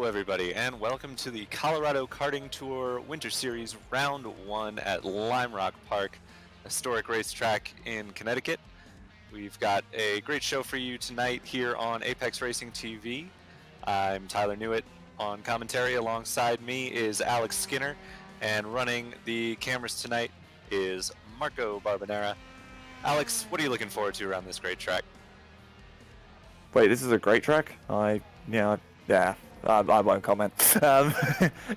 everybody, and welcome to the Colorado Karting Tour Winter Series Round 1 at Lime Rock Park, historic racetrack in Connecticut. We've got a great show for you tonight here on Apex Racing TV. I'm Tyler Newitt on commentary. Alongside me is Alex Skinner, and running the cameras tonight is Marco Barbanera. Alex, what are you looking forward to around this great track? Wait, this is a great track? I won't comment.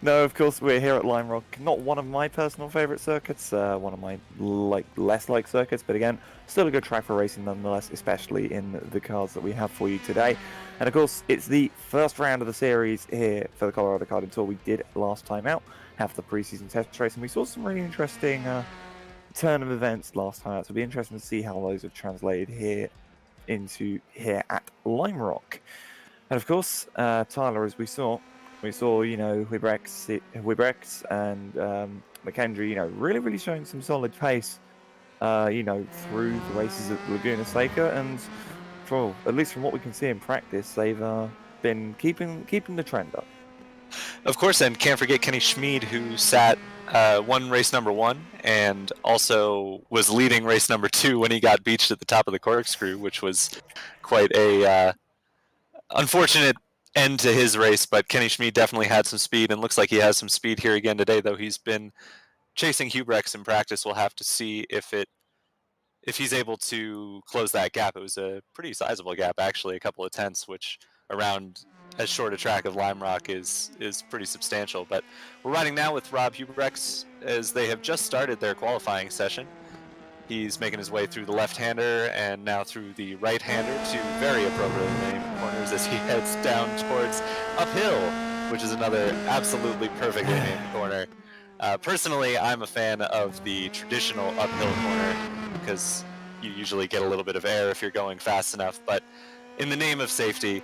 No, of course, we're here at Lime Rock. Not one of my personal favorite circuits, one of my less liked circuits, but again, still a good track for racing nonetheless, especially in the cars that we have for you today. And of course, it's the first round of the series here for the Colorado Karting Tour. We did last time out have the preseason test race, and we saw some really interesting turn of events last time out, so it'll be interesting to see how those have translated here at Lime Rock. And of course, Tyler, as we saw, Wibrex and McKendry, really showing some solid pace, through the races at Laguna Seca, and at least from what we can see in practice, they've been keeping the trend up. Of course, and can't forget Kenny Schmid, who won race number 1 and also was leading race number 2 when he got beached at the top of the corkscrew, which was quite a unfortunate end to his race. But Kenny Schmid definitely had some speed, and looks like he has some speed here again today, though he's been chasing Hubrex in practice. We'll have to see if he's able to close that gap. It was a pretty sizable gap, actually, a couple of tenths, which around as short a track of Lime Rock is pretty substantial. But we're riding now with Rob Hubrex as they have just started their qualifying session. He's making his way through the left-hander and now through the right-hander, two very appropriately named corners as he heads down towards Uphill, which is another absolutely perfectly named corner. Personally, I'm a fan of the traditional uphill corner because you usually get a little bit of air if you're going fast enough. But in the name of safety,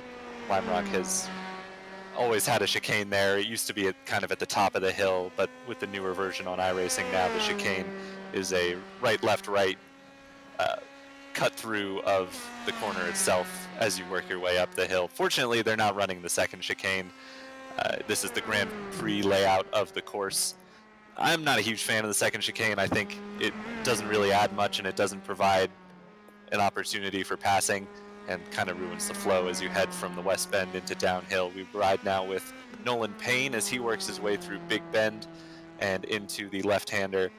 Lime Rock has always had a chicane there. It used to be kind of at the top of the hill, but with the newer version on iRacing now, the chicane is a right, left, right cut through of the corner itself as you work your way up the hill. Fortunately, they're not running the second chicane. This is the Grand Prix layout of the course. I'm not a huge fan of the second chicane. I think it doesn't really add much, and it doesn't provide an opportunity for passing, and kind of ruins the flow as you head from the West Bend into downhill. We ride now with Nolan Payne as he works his way through Big Bend and into the left-hander.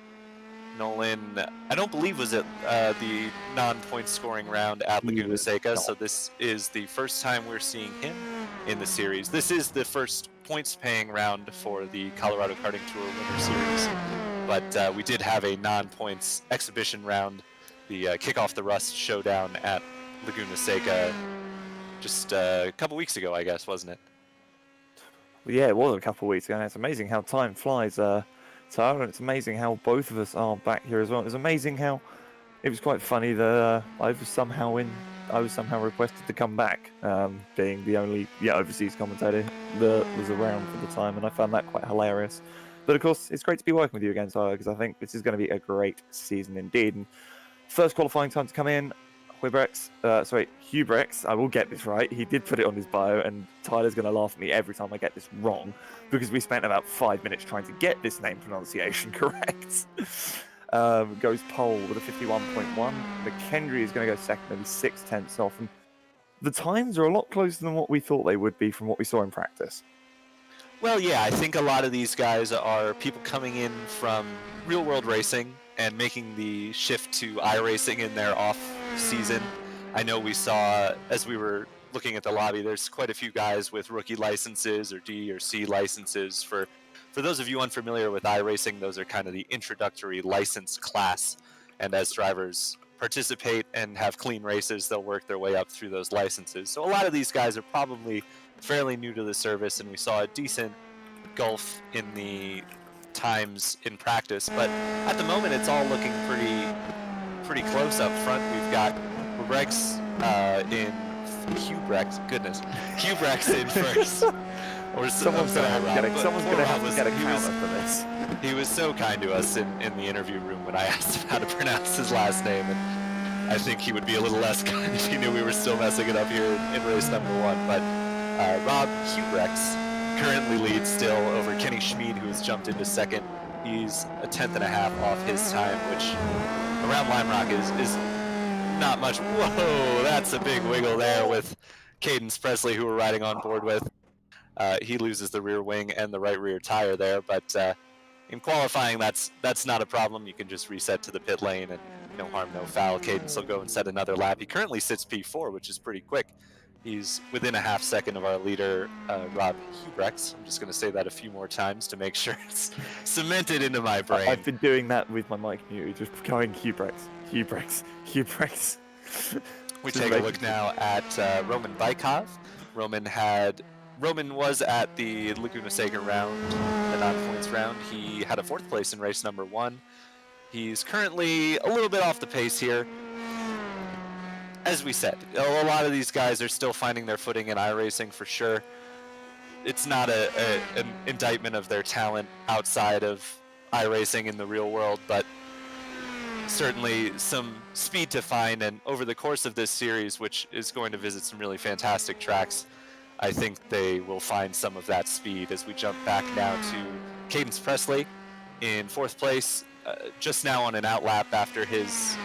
Nolan, I don't believe was at the non-point scoring round at Laguna Seca, so this is the first time we're seeing him in the series. This is the first points-paying round for the Colorado Karting Tour Winter Series, but we did have a non-points exhibition round, the Kick Off the Rust showdown at Laguna Seca just a couple weeks ago, I guess, wasn't it? Well, yeah, it was a couple of weeks ago, and it's amazing how time flies, Tyler, and it's amazing how both of us are back here as well. It was amazing how it was quite funny that I was somehow requested to come back, being the only overseas commentator that was around for the time, and I found that quite hilarious. But of course, it's great to be working with you again, Tyler, because I think this is going to be a great season indeed. And first qualifying time to come in, Hubrex, I will get this right. He did put it on his bio, and Tyler's going to laugh at me every time I get this wrong, because we spent about 5 minutes trying to get this name pronunciation correct. Goes pole with a 51.1. McKendry is going to go second, maybe 6 tenths off. And the times are a lot closer than what we thought they would be from what we saw in practice. Well, yeah, I think a lot of these guys are people coming in from real-world racing and making the shift to iRacing in their off-season. I know we saw, as we were looking at the lobby, there's quite a few guys with rookie licenses or D or C licenses. For those of you unfamiliar with iRacing, those are kind of the introductory license class. And as drivers participate and have clean races, they'll work their way up through those licenses. So a lot of these guys are probably fairly new to the service, and we saw a decent gulf in the times in practice, but at the moment it's all looking pretty close up front. We've got Hubrex Hubrex in first. Or someone's going to have to get a counter for this. He was so kind to us in the interview room when I asked him how to pronounce his last name, and I think he would be a little less kind if he knew we were still messing it up here in race number 1. But Rob Hubrex currently leads still over Kenny Schmid, who has jumped into second. He's a 10th.5 off his time, which around Lime Rock is not much. Whoa, that's a big wiggle there with Cadence Presley, who we're riding on board with. He loses the rear wing and the right rear tire there, but in qualifying, that's not a problem. You can just reset to the pit lane and no harm, no foul. Cadence will go and set another lap. He currently sits P4, which is pretty quick. He's within a half second of our leader, Rob Hubrex. I'm just going to say that a few more times to make sure it's cemented into my brain. I've been doing that with my mic muted, just going Hubrex. We take a look now at Roman Bykov. Roman was at the Laguna Seca round, the non-points round. He had a 4th place in race number 1. He's currently a little bit off the pace here. As we said, a lot of these guys are still finding their footing in iRacing for sure. It's not an indictment of their talent outside of iRacing in the real world, but certainly some speed to find. And over the course of this series, which is going to visit some really fantastic tracks, I think they will find some of that speed as we jump back now to Cadence Presley in 4th place, just now on an outlap after his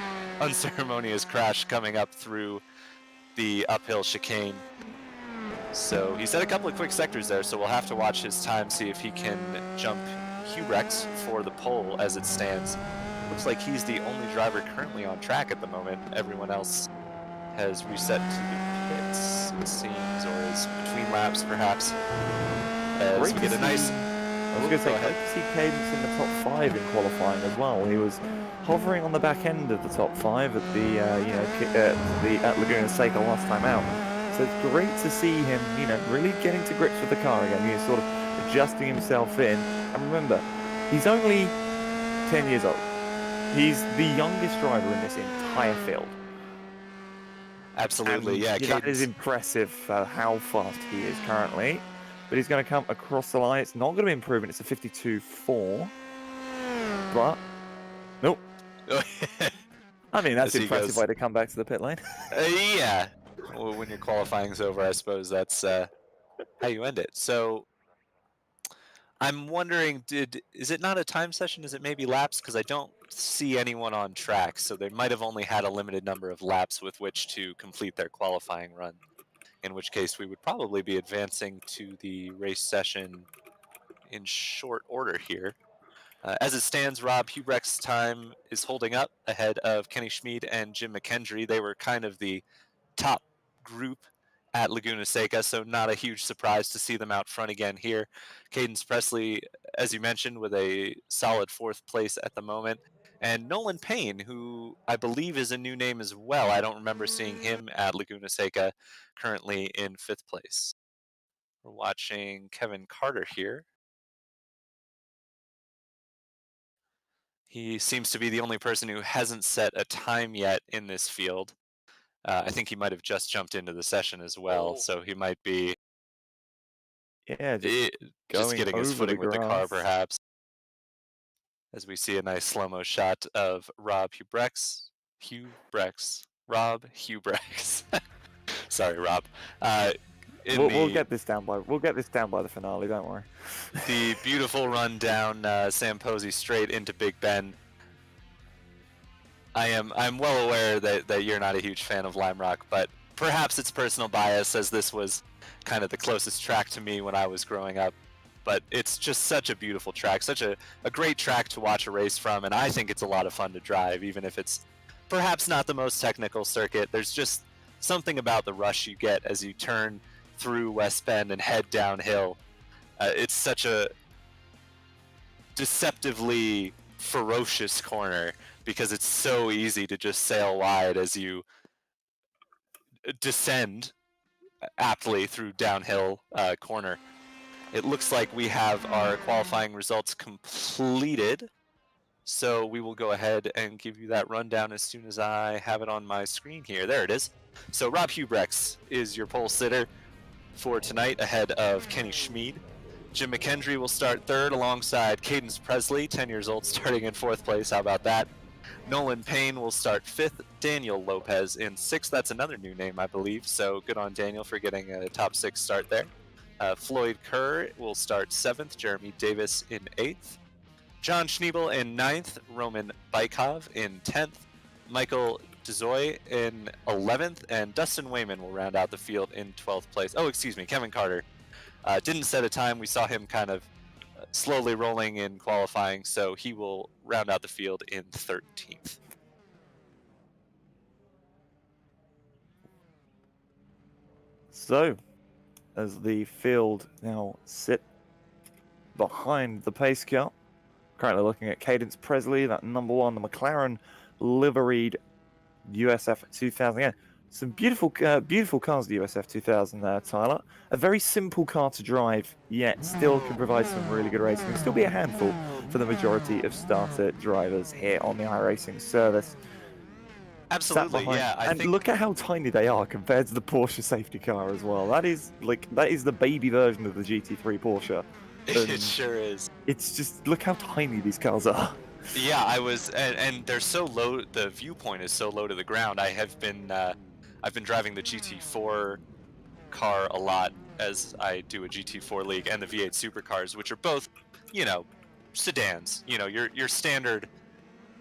unceremonious crash coming up through the uphill chicane. So he's had a couple of quick sectors there, so we'll have to watch his time, see if he can jump Hubrex for the pole as it stands. Looks like he's the only driver currently on track at the moment. Everyone else has reset to the pits, it seems, or is between laps perhaps. As we get a nice... I was going to say, great to see Cadence in the top 5 in qualifying as well. He was hovering on the back end of the top 5 at the at Laguna Seca last time out. So it's great to see him, really getting to grips with the car again. He's sort of adjusting himself in. And remember, he's only 10 years old. He's the youngest driver in this entire field. Absolutely, and, yeah. That is impressive how fast he is currently. But he's going to come across the line. It's not going to be improving. It's a 52.4. But, nope. I mean, that's an impressive way to come back to the pit lane. Yeah. Well, when your qualifying's over, I suppose that's how you end it. So, I'm wondering, is it not a time session? Is it maybe laps? Because I don't see anyone on track, so they might have only had a limited number of laps with which to complete their qualifying run. In which case we would probably be advancing to the race session in short order here. As it stands, Rob Hubrex's time is holding up ahead of Kenny Schmid and Jim McKendry. They were kind of the top group at Laguna Seca, so not a huge surprise to see them out front again here. Cadence Presley, as you mentioned, with a solid 4th place at the moment. And Nolan Payne, who I believe is a new name as well. I don't remember seeing him at Laguna Seca, currently in 5th place. We're watching Kevin Karter here. He seems to be the only person who hasn't set a time yet in this field. I think he might have just jumped into the session as well, so he might be just getting his footing with the car, perhaps. As we see a nice slow-mo shot of Rob Hubrex. Rob Hubrex. Sorry, Rob. We'll get this down by the finale. Don't worry. The beautiful run down Sam Posey straight into Big Bend. I'm well aware that you're not a huge fan of Lime Rock, but perhaps it's personal bias, as this was kind of the closest track to me when I was growing up. But it's just such a beautiful track, such a great track to watch a race from, and I think it's a lot of fun to drive, even if it's perhaps not the most technical circuit. There's just something about the rush you get as you turn through West Bend and head downhill. It's such a deceptively ferocious corner because it's so easy to just sail wide as you descend aptly through downhill corner. It looks like we have our qualifying results completed, so we will go ahead and give you that rundown as soon as I have it on my screen here. There it is. So Rob Hubrex is your pole sitter for tonight ahead of Kenny Schmid. Jim McKendry will start 3rd alongside Cadence Presley, 10 years old, starting in 4th place. How about that? Nolan Payne will start 5th. Daniel Lopez in 6th. That's another new name, I believe, so good on Daniel for getting a top 6 start there. Floyd Kerr will start 7th, Jeremy Davis in 8th, John Schneebel in 9th, Roman Bykov in 10th, Michael Dezoy in 11th, and Dustin Wayman will round out the field in 12th place. Oh, excuse me, Kevin Carter. Didn't set a time. We saw him kind of slowly rolling in qualifying, so he will round out the field in 13th. So, as the field now sit behind the pace car, currently looking at Cadence Presley, that number 1, the McLaren liveried USF 2000. Yeah, some beautiful cars, the USF 2000 there, Tyler. A very simple car to drive, yet still can provide some really good racing and still be a handful for the majority of starter drivers here on the iRacing service. Absolutely, yeah. And look at how tiny they are compared to the Porsche safety car as well. That is the baby version of the GT3 Porsche. It sure is. It's just, look how tiny these cars are. Yeah, and they're so low. The viewpoint is so low to the ground. I've been driving the GT4 car a lot as I do a GT4 league and the V8 supercars, which are both, sedans. Your standard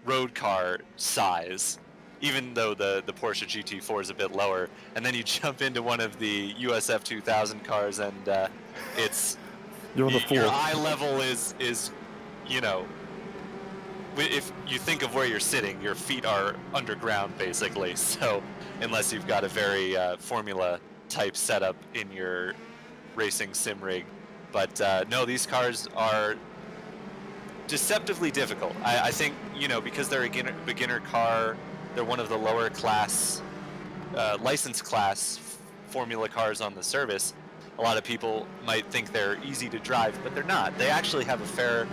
road car size. Even though the Porsche GT4 is a bit lower, and then you jump into one of the USF 2000 cars, and it's You're on the floor. Your eye level is if you think of where you're sitting, your feet are underground basically. So unless you've got a very Formula type setup in your racing sim rig, but no, these cars are deceptively difficult. I think because they're a beginner car. They're one of the lower class, license class Formula cars on the service. A lot of people might think they're easy to drive, but they're not. They actually have a fair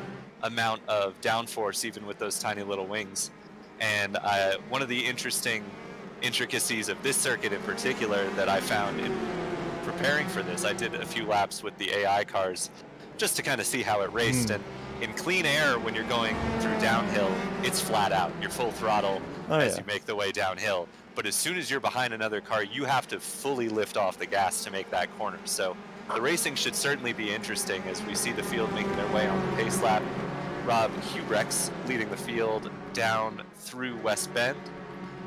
amount of downforce, even with those tiny little wings. And one of the interesting intricacies of this circuit in particular that I found in preparing for this, I did a few laps with the AI cars just to kind of see how it raced. And in clean air, when you're going through downhill, it's flat out. You're full throttle as you make the way downhill. But as soon as you're behind another car, you have to fully lift off the gas to make that corner. So the racing should certainly be interesting as we see the field making their way on the pace lap. Rob Hubrex leading the field down through West Bend.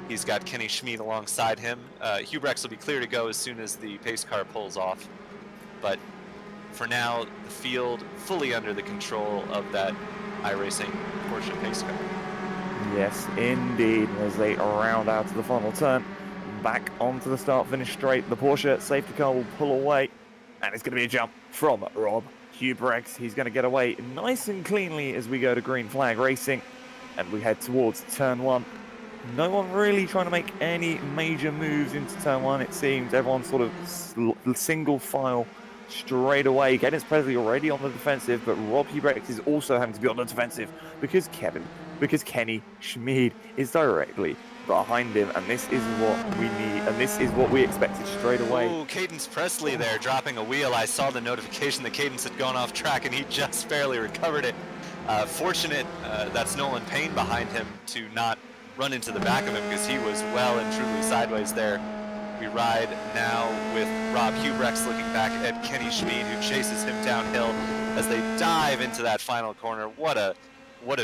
He's got Kenny Schmid alongside him. Hubrex will be clear to go as soon as the pace car pulls off. But for now, the field fully under the control of that iRacing Porsche pace car. Yes, indeed. As they round out to the final turn, back onto the start-finish straight, the Porsche safety car will pull away, and it's going to be a jump from Rob Hubrex. He's going to get away nice and cleanly as we go to green flag racing, and we head towards turn 1. No one really trying to make any major moves into turn 1, it seems. Everyone's sort of single file straight away. Cadence Presley already on the defensive, but Rob Hubrex is also having to be on the defensive because Kenny Schmid is directly behind him, and this is what we need, and this is what we expected straight away. Oh, Cadence Presley there dropping a wheel. I saw the notification that Cadence had gone off track, and he just barely recovered it. Fortunate that's Nolan Payne behind him to not run into the back of him because he was well and truly sideways there. We ride now with Rob Hubrex looking back at Kenny Schmid, who chases him downhill as they dive into that final corner. What a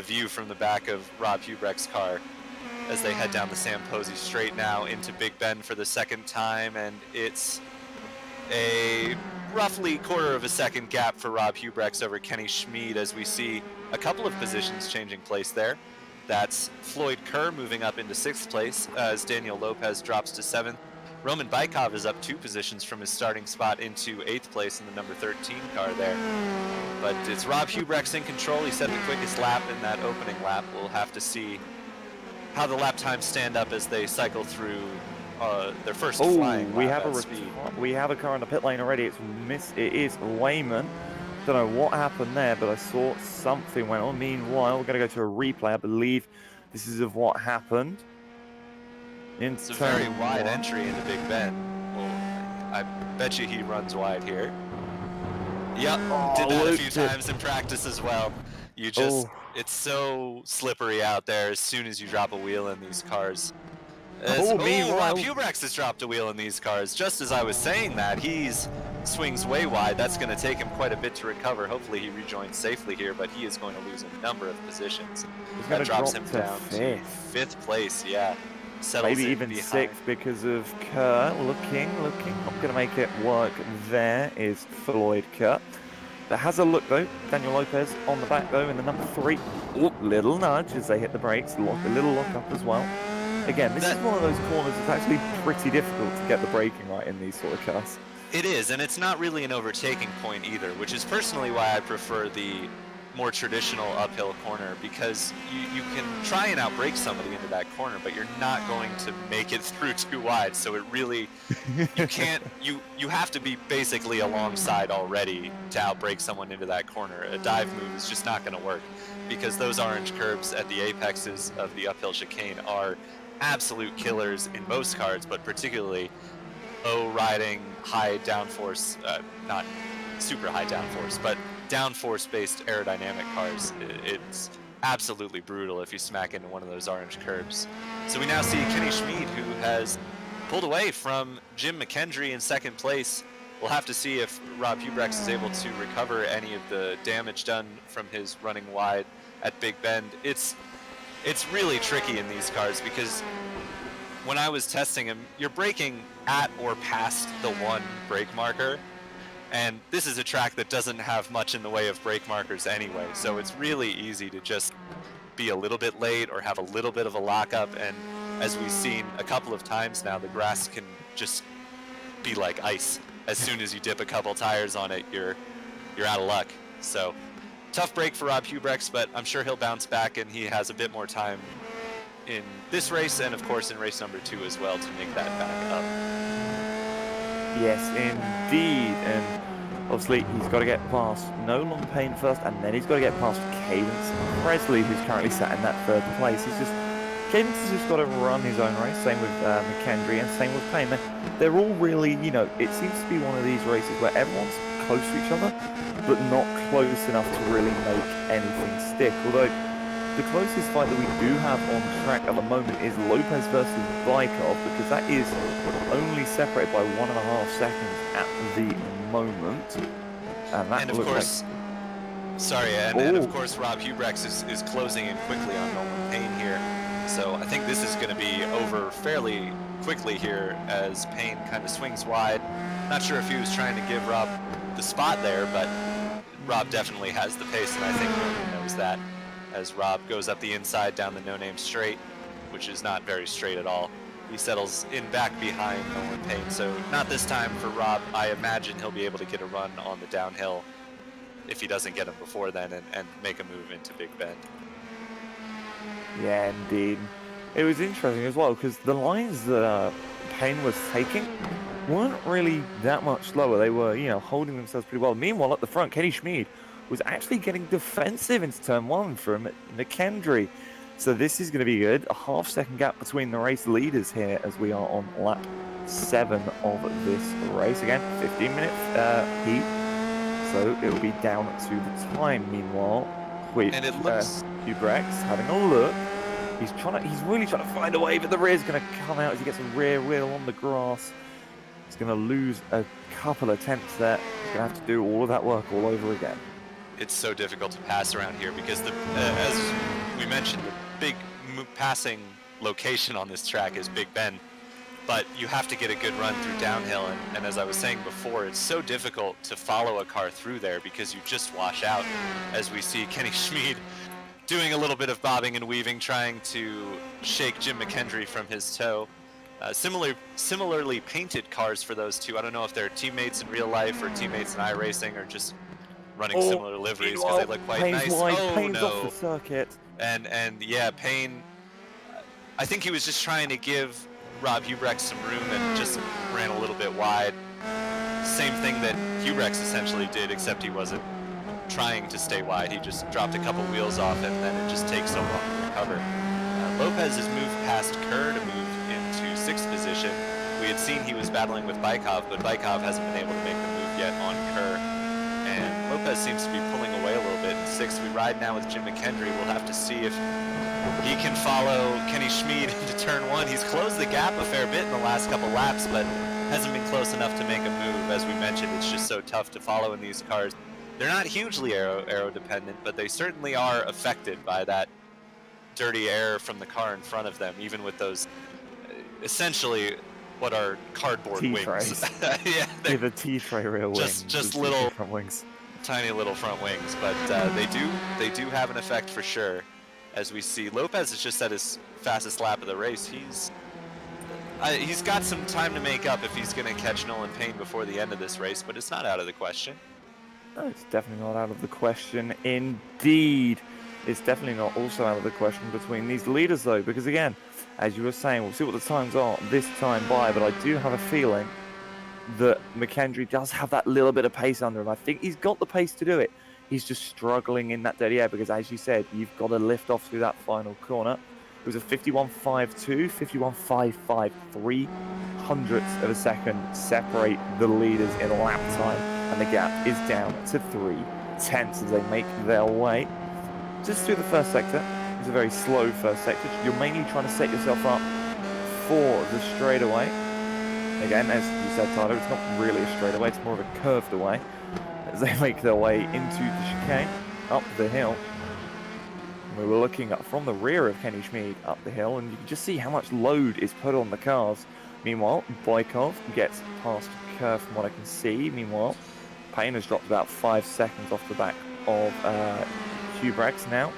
view from the back of Rob Hubrex's car as they head down the Sam Posey straight now into Big Bend for the second time, and it's a roughly quarter of a second gap for Rob Hubrex over Kenny Schmid as we see a couple of positions changing place there. That's Floyd Kerr moving up into 6th place as Daniel Lopez drops to 7th. Roman Bykov is up 2 positions from his starting spot into 8th place in the number 13 car there. But it's Rob Hubrex in control. He set the quickest lap in that opening lap. We'll have to see how the lap times stand up as they cycle through their first flying lap at speed. We have a car in the pit lane already. It is Wayman. Don't know what happened there, but I saw something went on. Meanwhile, we're going to go to a replay. I believe this is of what happened. It's a very wide entry into Big Bend. Well, I bet you he runs wide here. Yep, did that a few times in practice as well. You just, it's so slippery out there as soon as you drop a wheel in these cars. Rob Hubrex has dropped a wheel in these cars. Just as I was saying that, he's swings way wide, that's going to take him quite a bit to recover. Hopefully he rejoins safely here, but he is going to lose a number of positions. He's That going to drops drop him to down to 5th place, yeah. Settles maybe in even behind. 6th because of Kerr. Looking. Not going to make it work. There is Floyd Kerr. That has a look though. Daniel Lopez on the back though in the number 3. Ooh, little nudge as they hit the brakes. A little lock up as well. Again, this is one of those corners that's actually pretty difficult to get the braking right in these sort of cars. It is, and it's not really an overtaking point either, which is personally why I prefer the more traditional uphill corner, because you can try and outbrake somebody into that corner, but you're not going to make it through too wide. So it really, you can't, you have to be basically alongside already to outbrake someone into that corner. A dive move is just not going to work, because those orange curbs at the apexes of the uphill chicane are absolute killers in most cars, but particularly riding high downforce, not super high downforce, but downforce based aerodynamic cars. It's absolutely brutal if you smack into one of those orange curbs. So we now see Kenny Schmid, who has pulled away from Jim McKendry in 2nd place. We'll have to see if Rob Hubrex is able to recover any of the damage done from his running wide at Big Bend. It's really tricky in these cars, because when I was testing him, you're braking at or past the 1 brake marker, and this is a track that doesn't have much in the way of brake markers anyway, so it's really easy to just be a little bit late or have a little bit of a lockup, and as we've seen a couple of times now, the grass can just be like ice. As soon as you dip a couple tires on it, you're out of luck. So tough break for Rob Hubrex, but I'm sure he'll bounce back, and he has a bit more time in this race, and of course in race number 2 as well, to make that back up. Yes, indeed. And obviously he's got to get past Nolan Payne first, and then he's got to get past Cadence Presley, who's currently sat in that 3rd place. Cadence has just got to run his own race, same with McKendry and same with Payne. They're all really, it seems to be one of these races where everyone's close to each other, but not close enough to really make anything stick. Although the closest fight that we do have on track at the moment is Lopez versus Bykov, because that is only separated by 1.5 seconds at the moment. And of course, and of course Rob Hubrex is closing in quickly on Nolan Payne here. So I think this is going to be over fairly quickly here as Payne kind of swings wide. Not sure if he was trying to give Rob the spot there, but Rob definitely has the pace, and I think Nolan knows that, as Rob goes up the inside down the no-name straight, which is not very straight at all. He settles in back behind Nolan Payne, so not this time for Rob. I imagine he'll be able to get a run on the downhill if he doesn't get him before then, and make a move into Big Bend. Yeah, indeed. It was interesting as well, because the lines that Payne was taking weren't really that much slower. They were, holding themselves pretty well. Meanwhile, at the front, Kenny Schmid was actually getting defensive into turn 1 from McKendry. So this is going to be good. A 0.5 second gap between the race leaders here as we are on lap 7 of this race. Again, 15-minute heat. So it'll be down to the time. Meanwhile, and it looks Hubrex having a look. He's really trying to find a way, but the rear's going to come out as he gets a rear wheel on the grass. He's going to lose a couple attempts there. He's going to have to do all of that work all over again. It's so difficult to pass around here because as we mentioned, the big passing location on this track is Big Bend, but you have to get a good run through downhill, and as I was saying before, it's so difficult to follow a car through there because you just wash out, as we see Kenny Schmid doing a little bit of bobbing and weaving, trying to shake Jim McKendry from his toe. Similarly painted cars for those two. I don't know if they're teammates in real life or teammates in iRacing or just running similar liveries because they look quite Payne's nice. Payne's off the circuit. And yeah, Payne, I think he was just trying to give Rob Hubrex some room and just ran a little bit wide. Same thing that Hubrex essentially did, except he wasn't trying to stay wide. He just dropped a couple wheels off, and then it just takes so long to recover. Lopez has moved past Kerr to move into 6th position. We had seen he was battling with Bykov, but Bykov hasn't been able to make the move yet on Kerr. And Lopez seems to be pulling away a little bit in 6th. We ride now with Jim McKendry. We'll have to see if he can follow Kenny Schmid into turn 1. He's closed the gap a fair bit in the last couple laps, but hasn't been close enough to make a move. As we mentioned, it's just so tough to follow in these cars. They're not hugely aero dependent, but they certainly are affected by that dirty air from the car in front of them, even with those essentially what are cardboard wings. T-trays. Yeah, Yeah, the T-tray rear wings. just the little front wings. tiny little front wings, but they do have an effect for sure. As we see, Lopez is just at his fastest lap of the race. He's got some time to make up if he's going to catch Nolan Payne before the end of this race, but it's not out of the question. No, it's definitely not out of the question. Indeed, it's definitely not also out of the question between these leaders, though, because again, as you were saying, we'll see what the times are this time by, but I do have a feeling that McKendry does have that little bit of pace under him. I think he's got the pace to do it. He's just struggling in that dirty air because, as you said, you've got to lift off through that final corner. It was a 51.52, 51.55, 300ths of a second separate the leaders in lap time, and the gap is down to 3/10 as they make their way just through the first sector. It's a very slow first sector. You're mainly trying to set yourself up for the straightaway. Again, as you said, Tyler, it's not really a straightaway, it's more of a curved away as they make their way into the chicane, up the hill. We were looking up from the rear of Kenny Schmid up the hill, and you can just see how much load is put on the cars. Meanwhile, Boykov gets past the curve from what I can see. Meanwhile, Payne has dropped about 5 seconds off the back of Hubrex now.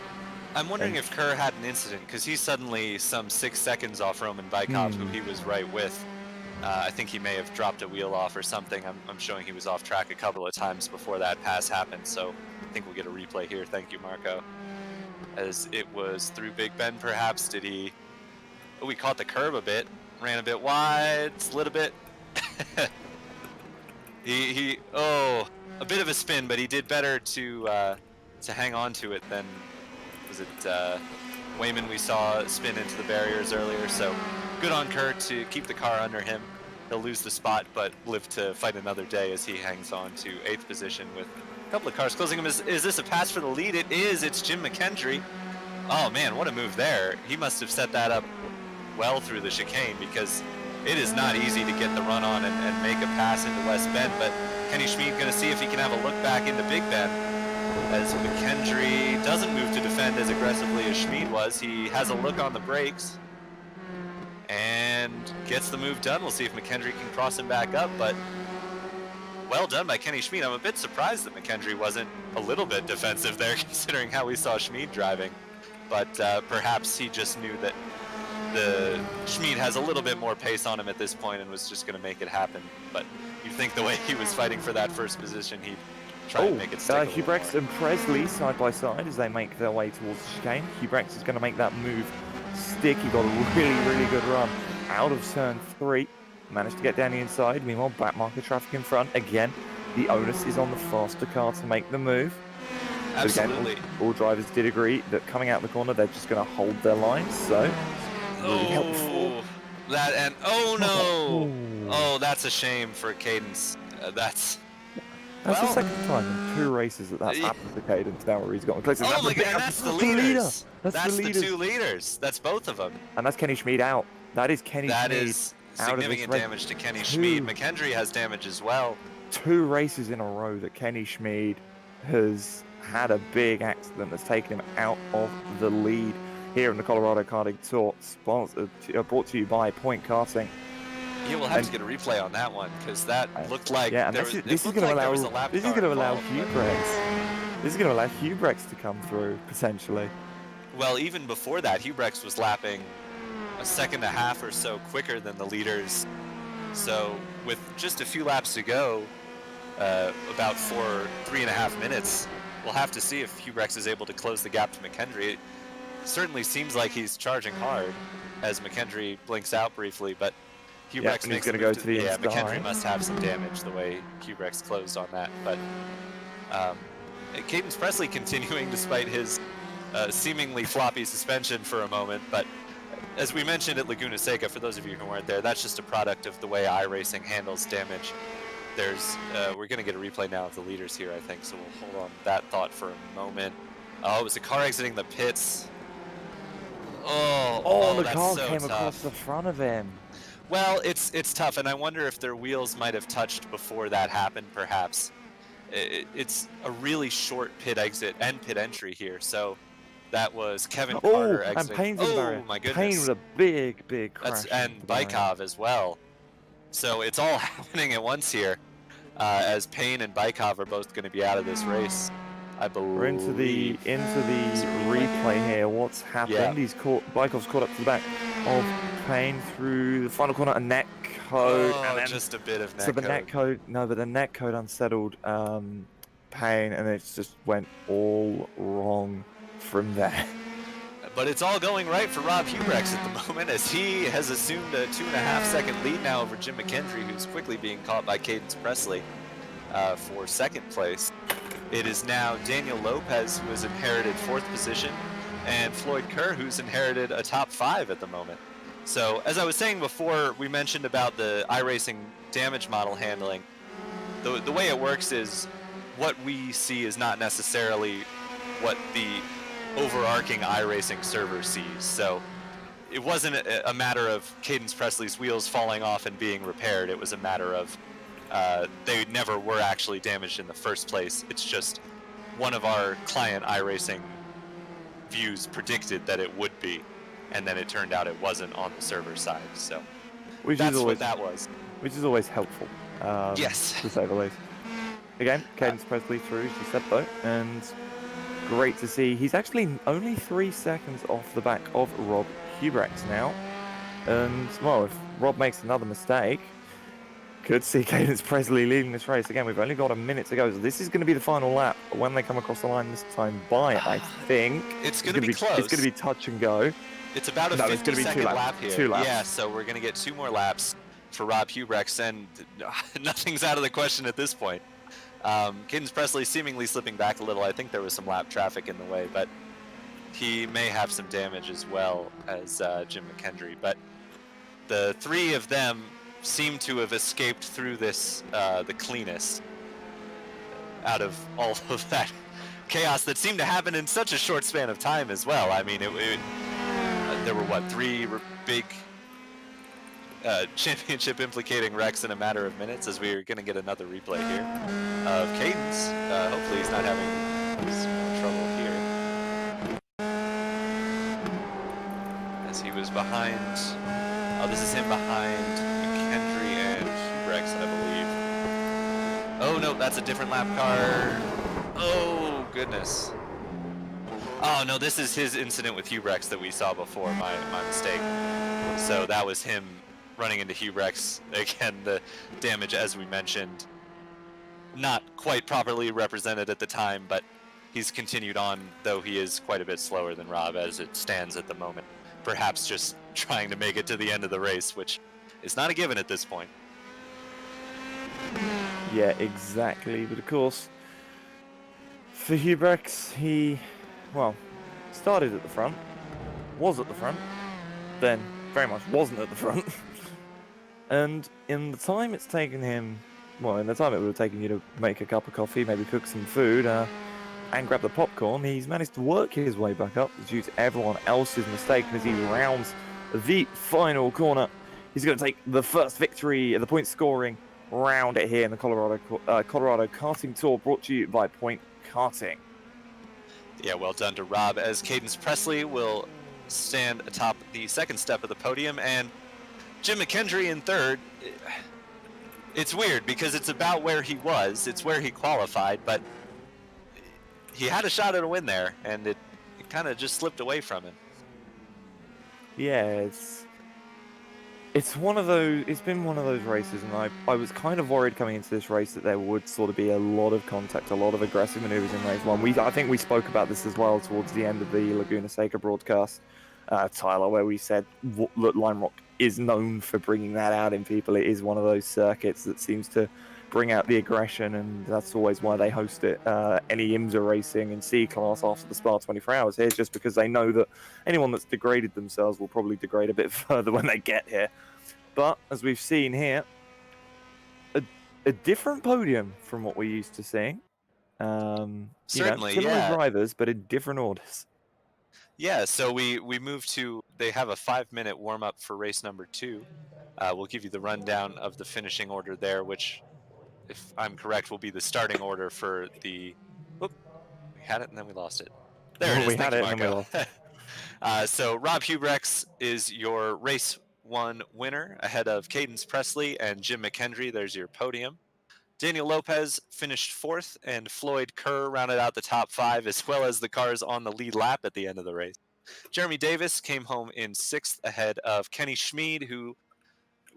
I'm wondering if Kerr had an incident, because he's suddenly some 6 seconds off Roman Bykov, who he was right with. I think he may have dropped a wheel off or something. I'm showing he was off track a couple of times before that pass happened, so I think we'll get a replay here. Thank you, Marco. As it was through Big Ben, perhaps. Did he... Oh, we caught the curb a bit. Ran a bit wide, slid a bit. Oh, a bit of a spin, but he did better to hang on to it than... Was it Wayman we saw spin into the barriers earlier, so good on Kerr to keep the car under him. He'll lose the spot, but live to fight another day as he hangs on to 8th position with a couple of cars closing him. Is this a pass for the lead? It is. It's Jim McKendry. Oh, man, what a move there. He must have set that up well through the chicane, because it is not easy to get the run on and make a pass into West Bend, but Kenny Schmid going to see if he can have a look back into Big Bend. As McKendry doesn't move to defend as aggressively as Schmid was. He has a look on the brakes and gets the move done. We'll see if McKendry can cross him back up, but well done by Kenny Schmid. I'm a bit surprised that McKendry wasn't a little bit defensive there, considering how we saw Schmid driving, but perhaps he just knew that Schmid has a little bit more pace on him at this point and was just going to make it happen. But you'd think the way he was fighting for that first position, he'd try to make it stick a little Hubrex more. and Presley side by side as they make their way towards the chicane. Hubrex is going to make that move stick. He got a really, really good run out of turn 3. Managed to get down the inside. Meanwhile, back marker traffic in front. Again, the onus is on the faster car to make the move. Absolutely. Again, all drivers did agree that coming out the corner, they're just going to hold their lines. So, really helpful. That and oh no! Oh, that's a shame for Cadence. That's the second time in 2 races that's happened to Cadence now where he's gotten close. Oh my god, that's the leaders. That's the 2 leaders. That's both of them. And that's Kenny Schmid out. That is Kenny Schmid. That is significant damage to Kenny Schmid. McKendry has damage as well. 2 races in a row that Kenny Schmid has had a big accident that's taken him out of the lead here in the Colorado Karting Tour, brought to you by Point Karting. Yeah, we'll have to get a replay on that one, because that looked like this is going to allow Hubrex to come through potentially. Well, even before that, Hubrex was lapping a second and a half or so quicker than the leaders. So with just a few laps to go, about 3.5 minutes, we'll have to see if Hubrex is able to close the gap to McKendry. It certainly seems like he's charging hard as McKendry blinks out briefly, but Hubrex makes going to go to the inside. McKendry must have some damage the way Hubrex closed on that. But Cadence Presley continuing despite his seemingly floppy suspension for a moment. But as we mentioned at Laguna Seca, for those of you who weren't there, that's just a product of the way iRacing handles damage. We're going to get a replay now of the leaders here, I think, so we'll hold on that thought for a moment. Oh, it was a car exiting the pits. The car so came tough. across the front of him. Well, it's tough, and I wonder if their wheels might have touched before that happened. Perhaps it's a really short pit exit and pit entry here. So that was Kevin Oh, Karter and exiting. Payne's in the barrier. Oh my Payne goodness, with a big that's crash into and the barrier. Baikov as well. So it's all happening at once here, as Payne and Baikov are both going to be out of this race, I We're into the believe. replay here. What's happened? Yeah. Baikov's caught up to the back of Payne through the final corner, a net code, and Oh, then just a bit of so the net netcode. code. No, but the net code unsettled Payne, and it just went all wrong from there. But it's all going right for Rob Hubrex at the moment, as he has assumed a 2.5-second lead now over Jim McKendry, who's quickly being caught by Cadence Presley for second place. It is now Daniel Lopez, who has inherited 4th position, and Floyd Kerr, who's inherited a top 5 at the moment. So, as I was saying before, we mentioned about the iRacing damage model handling. The way it works is what we see is not necessarily what the overarching iRacing server sees. So it wasn't a matter of Cadence Presley's wheels falling off and being repaired. It was a matter of they never were actually damaged in the first place. It's just one of our client iRacing views predicted that it would be, and then it turned out it wasn't on the server side. So that's what that was. Which is always helpful. Yes. To say the least. Again, Cadence Presley through to step though, and great to see. He's actually only 3 seconds off the back of Rob Hubrex now. And, well, if Rob makes another mistake, could see Cadence Presley leading this race. Again, we've only got a minute to go, so this is going to be the final lap when they come across the line this time by, I think. It's going to be close. It's going to be touch and go. It's about a 50-second lap here. 2 laps. Yeah, so we're going to get 2 more laps for Rob Hubrex, and nothing's out of the question at this point. Cadence Presley seemingly slipping back a little. I think there was some lap traffic in the way, but he may have some damage as well as Jim McKendry. But the 3 of them seem to have escaped through this the cleanest out of all of that chaos that seemed to happen in such a short span of time as well. I mean, there were, what, 3 big championship implicating wrecks in a matter of minutes, as we're going to get another replay here of Cadence. Hopefully he's not having trouble here, as he was behind. Oh, this is him behind McKendry and Hubrex, I believe. Oh no, that's a different lap car. Oh goodness. Oh no, this is his incident with Hubrex that we saw before, my mistake. So that was him running into Hubrex. Again, the damage, as we mentioned, not quite properly represented at the time, but he's continued on, though he is quite a bit slower than Rob as it stands at the moment. Perhaps just trying to make it to the end of the race, which is not a given at this point. Yeah, exactly. But of course, for Hubrex, he, well, started at the front, was at the front, then very much wasn't at the front. And in the time it's taken him, well, in the time it would have taken you to make a cup of coffee, maybe cook some food, and grab the popcorn, he's managed to work his way back up due to everyone else's mistake. And as he rounds the final corner, he's going to take the first victory of the point scoring round here in the Colorado Karting Tour, brought to you by Point Karting. Yeah, well done to Rob, as Cadence Presley will stand atop the second step of the podium, and Jim McKendry in third. It's weird because it's about where he was, it's where he qualified, but he had a shot at a win there, and it kind of just slipped away from him. Yeah, it's one of those. It's been one of those races, and I was kind of worried coming into this race that there would sort of be a lot of contact, a lot of aggressive maneuvers in race 1. I think we spoke about this as well towards the end of the Laguna Seca broadcast, Tyler, where we said that Lime Rock is known for bringing that out in people. It is one of those circuits that seems to bring out the aggression, and that's always why they host it. Any IMSA racing in C-Class after the Spa 24 Hours here, just because they know that anyone that's degraded themselves will probably degrade a bit further when they get here. But, as we've seen here, a different podium from what we're used to seeing. Certainly, similar yeah. drivers, but in different orders. Yeah, so we moved to. They have a 5-minute warm up for race number 2. We'll give you the rundown of the finishing order there, which, if I'm correct, will be the starting order for the. Whoop, we had it and then we lost it. There it Well, is. we had Thank you, it and then we Marco. lost it. So Rob Hubrex is your race 1 winner ahead of Cadence Presley and Jim McKendry. There's your podium. Daniel Lopez finished 4th, and Floyd Kerr rounded out the top 5, as well as the cars on the lead lap at the end of the race. Jeremy Davis came home in 6th ahead of Kenny Schmid, who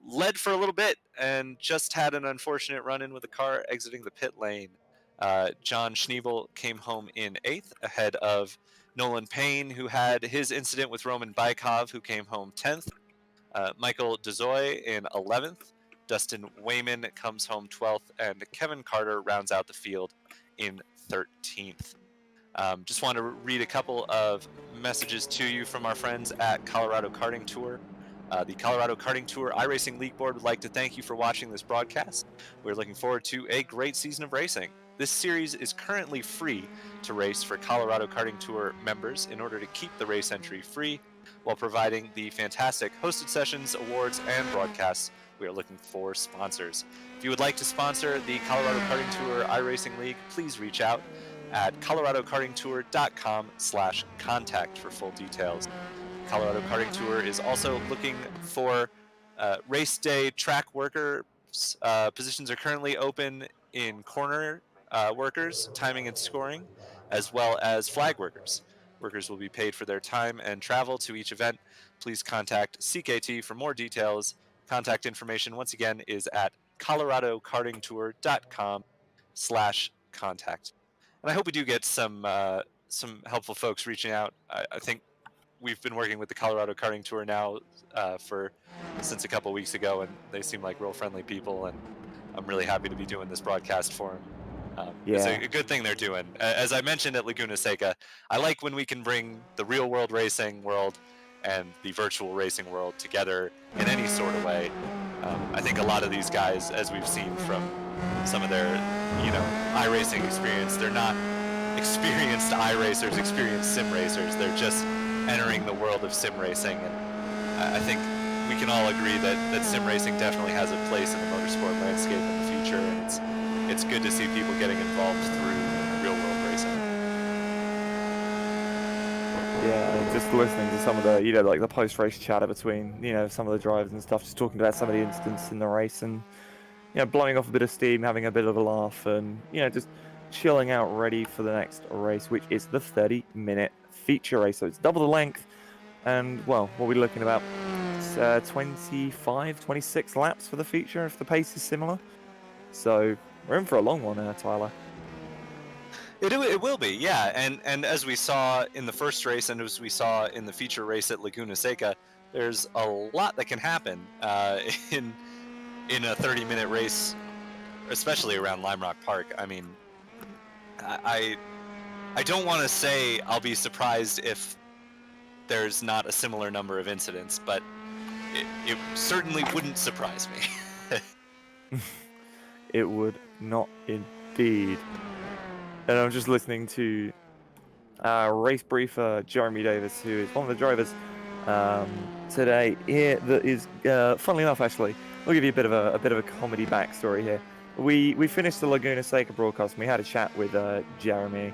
led for a little bit and just had an unfortunate run-in with a car exiting the pit lane. John Schneebel came home in 8th ahead of Nolan Payne, who had his incident with Roman Bykov, who came home 10th. Michael Dezoy in 11th. Dustin Wayman comes home 12th, and Kevin Carter rounds out the field in 13th. Just want to read a couple of messages to you from our friends at Colorado Karting Tour. The Colorado Karting Tour iRacing League Board would like to thank you for watching this broadcast. We're looking forward to a great season of racing. This series is currently free to race for Colorado Karting Tour members in order to keep the race entry free while providing the fantastic hosted sessions, awards, and broadcasts. We are looking for sponsors. If you would like to sponsor the Colorado Karting Tour iRacing League, please reach out at Karting.com/contact for full details. Colorado Karting Tour is also looking for race day track workers. Positions are currently open in corner workers, timing and scoring, as well as flag workers. Workers will be paid for their time and travel to each event. Please contact CKT for more details. Contact information, once again, is at coloradokartingtour.com/contact. And I hope we do get some helpful folks reaching out. I think we've been working with the Colorado Karting Tour now since a couple weeks ago, and they seem like real friendly people, and I'm really happy to be doing this broadcast for them. It's Yeah. a good thing they're doing. As I mentioned at Laguna Seca, I like when we can bring the real world racing world and the virtual racing world together in any sort of way. I think a lot of these guys, as we've seen from some of their, iRacing experience, they're not experienced iRacers, experienced sim racers. They're just entering the world of sim racing, and I think we can all agree that sim racing definitely has a place in the motorsport landscape in the future, and it's good to see people getting involved through real world racing. Yeah, and just listening to some of the, like the post-race chatter between, some of the drivers and stuff, just talking about some of the incidents in the race and, blowing off a bit of steam, having a bit of a laugh, and, just chilling out ready for the next race, which is the 30-minute feature race. So it's double the length, and, well, what are we looking about? It's 25, 26 laps for the feature if the pace is similar. So we're in for a long one, Tyler. It will be, yeah. And as we saw in the first race, and as we saw in the feature race at Laguna Seca, there's a lot that can happen in a 30-minute race, especially around Lime Rock Park. I mean, I don't want to say I'll be surprised if there's not a similar number of incidents, but it certainly wouldn't surprise me. It would not indeed. And I'm just listening to race briefer Jeremy Davis, who is one of the drivers today here. That is, funnily enough, actually, I'll give you a bit of a comedy backstory here. We finished the Laguna Seca broadcast, and we had a chat with Jeremy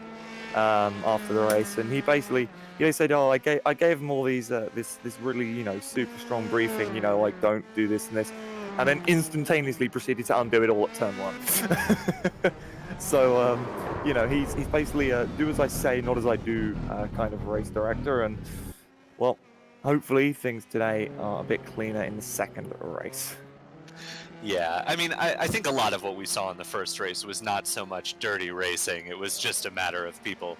after the race, and he basically said, "Oh, I gave him all these this really super strong briefing, like don't do this and this," and then instantaneously proceeded to undo it all at turn 1. So he's basically a do as I say, not as I do kind of race director, and well, hopefully things today are a bit cleaner in the second race. Yeah, I mean, I think a lot of what we saw in the first race was not so much dirty racing. It was just a matter of people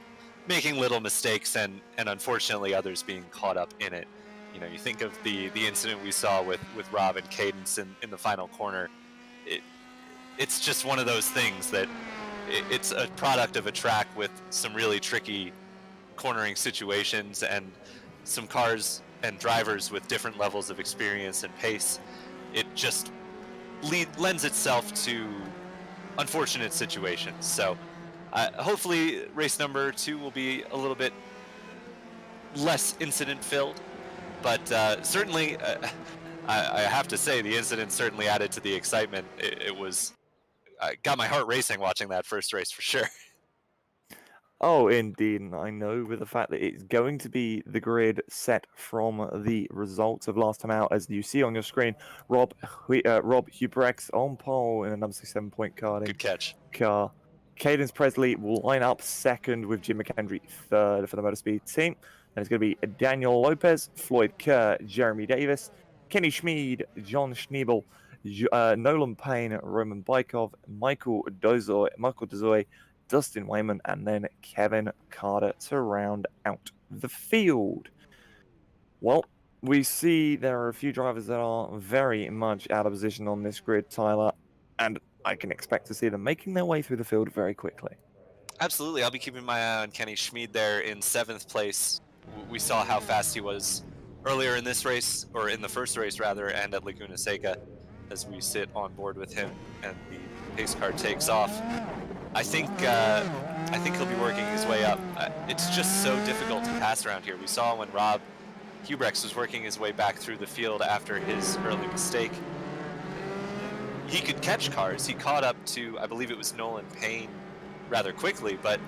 making little mistakes and unfortunately others being caught up in it. You think of the incident we saw with Rob and Cadence in the final corner. It's just one of those things that it's a product of a track with some really tricky cornering situations and some cars and drivers with different levels of experience and pace. It just lends itself to unfortunate situations. So hopefully race number 2 will be a little bit less incident-filled, but certainly, I have to say, the incident certainly added to the excitement. It was got my heart racing watching that first race for sure. Oh, indeed, and I know with the fact that it's going to be the grid set from the results of last time out, as you see on your screen, Rob Hubrex on pole in a number 67 point karting Good catch. car. Cadence Presley will line up second with Jim McKendry third for the Motorspeed team. And it's going to be Daniel Lopez, Floyd Kerr, Jeremy Davis, Kenny Schmid, John Schneebel, Nolan Payne, Roman Bykov, Michael Dozoy, Dustin Wayman, and then Kevin Carter to round out the field. Well, we see there are a few drivers that are very much out of position on this grid, Tyler, and I can expect to see them making their way through the field very quickly. Absolutely, I'll be keeping my eye on Kenny Schmid there in 7th place. We saw how fast he was earlier in this race, or in the first race rather, and at Laguna Seca, as we sit on board with him and the pace car takes off. I think he'll be working his way up. It's just so difficult to pass around here. We saw when Rob Hubrex was working his way back through the field after his early mistake. He could catch cars. He caught up to, I believe it was Nolan Payne rather quickly, but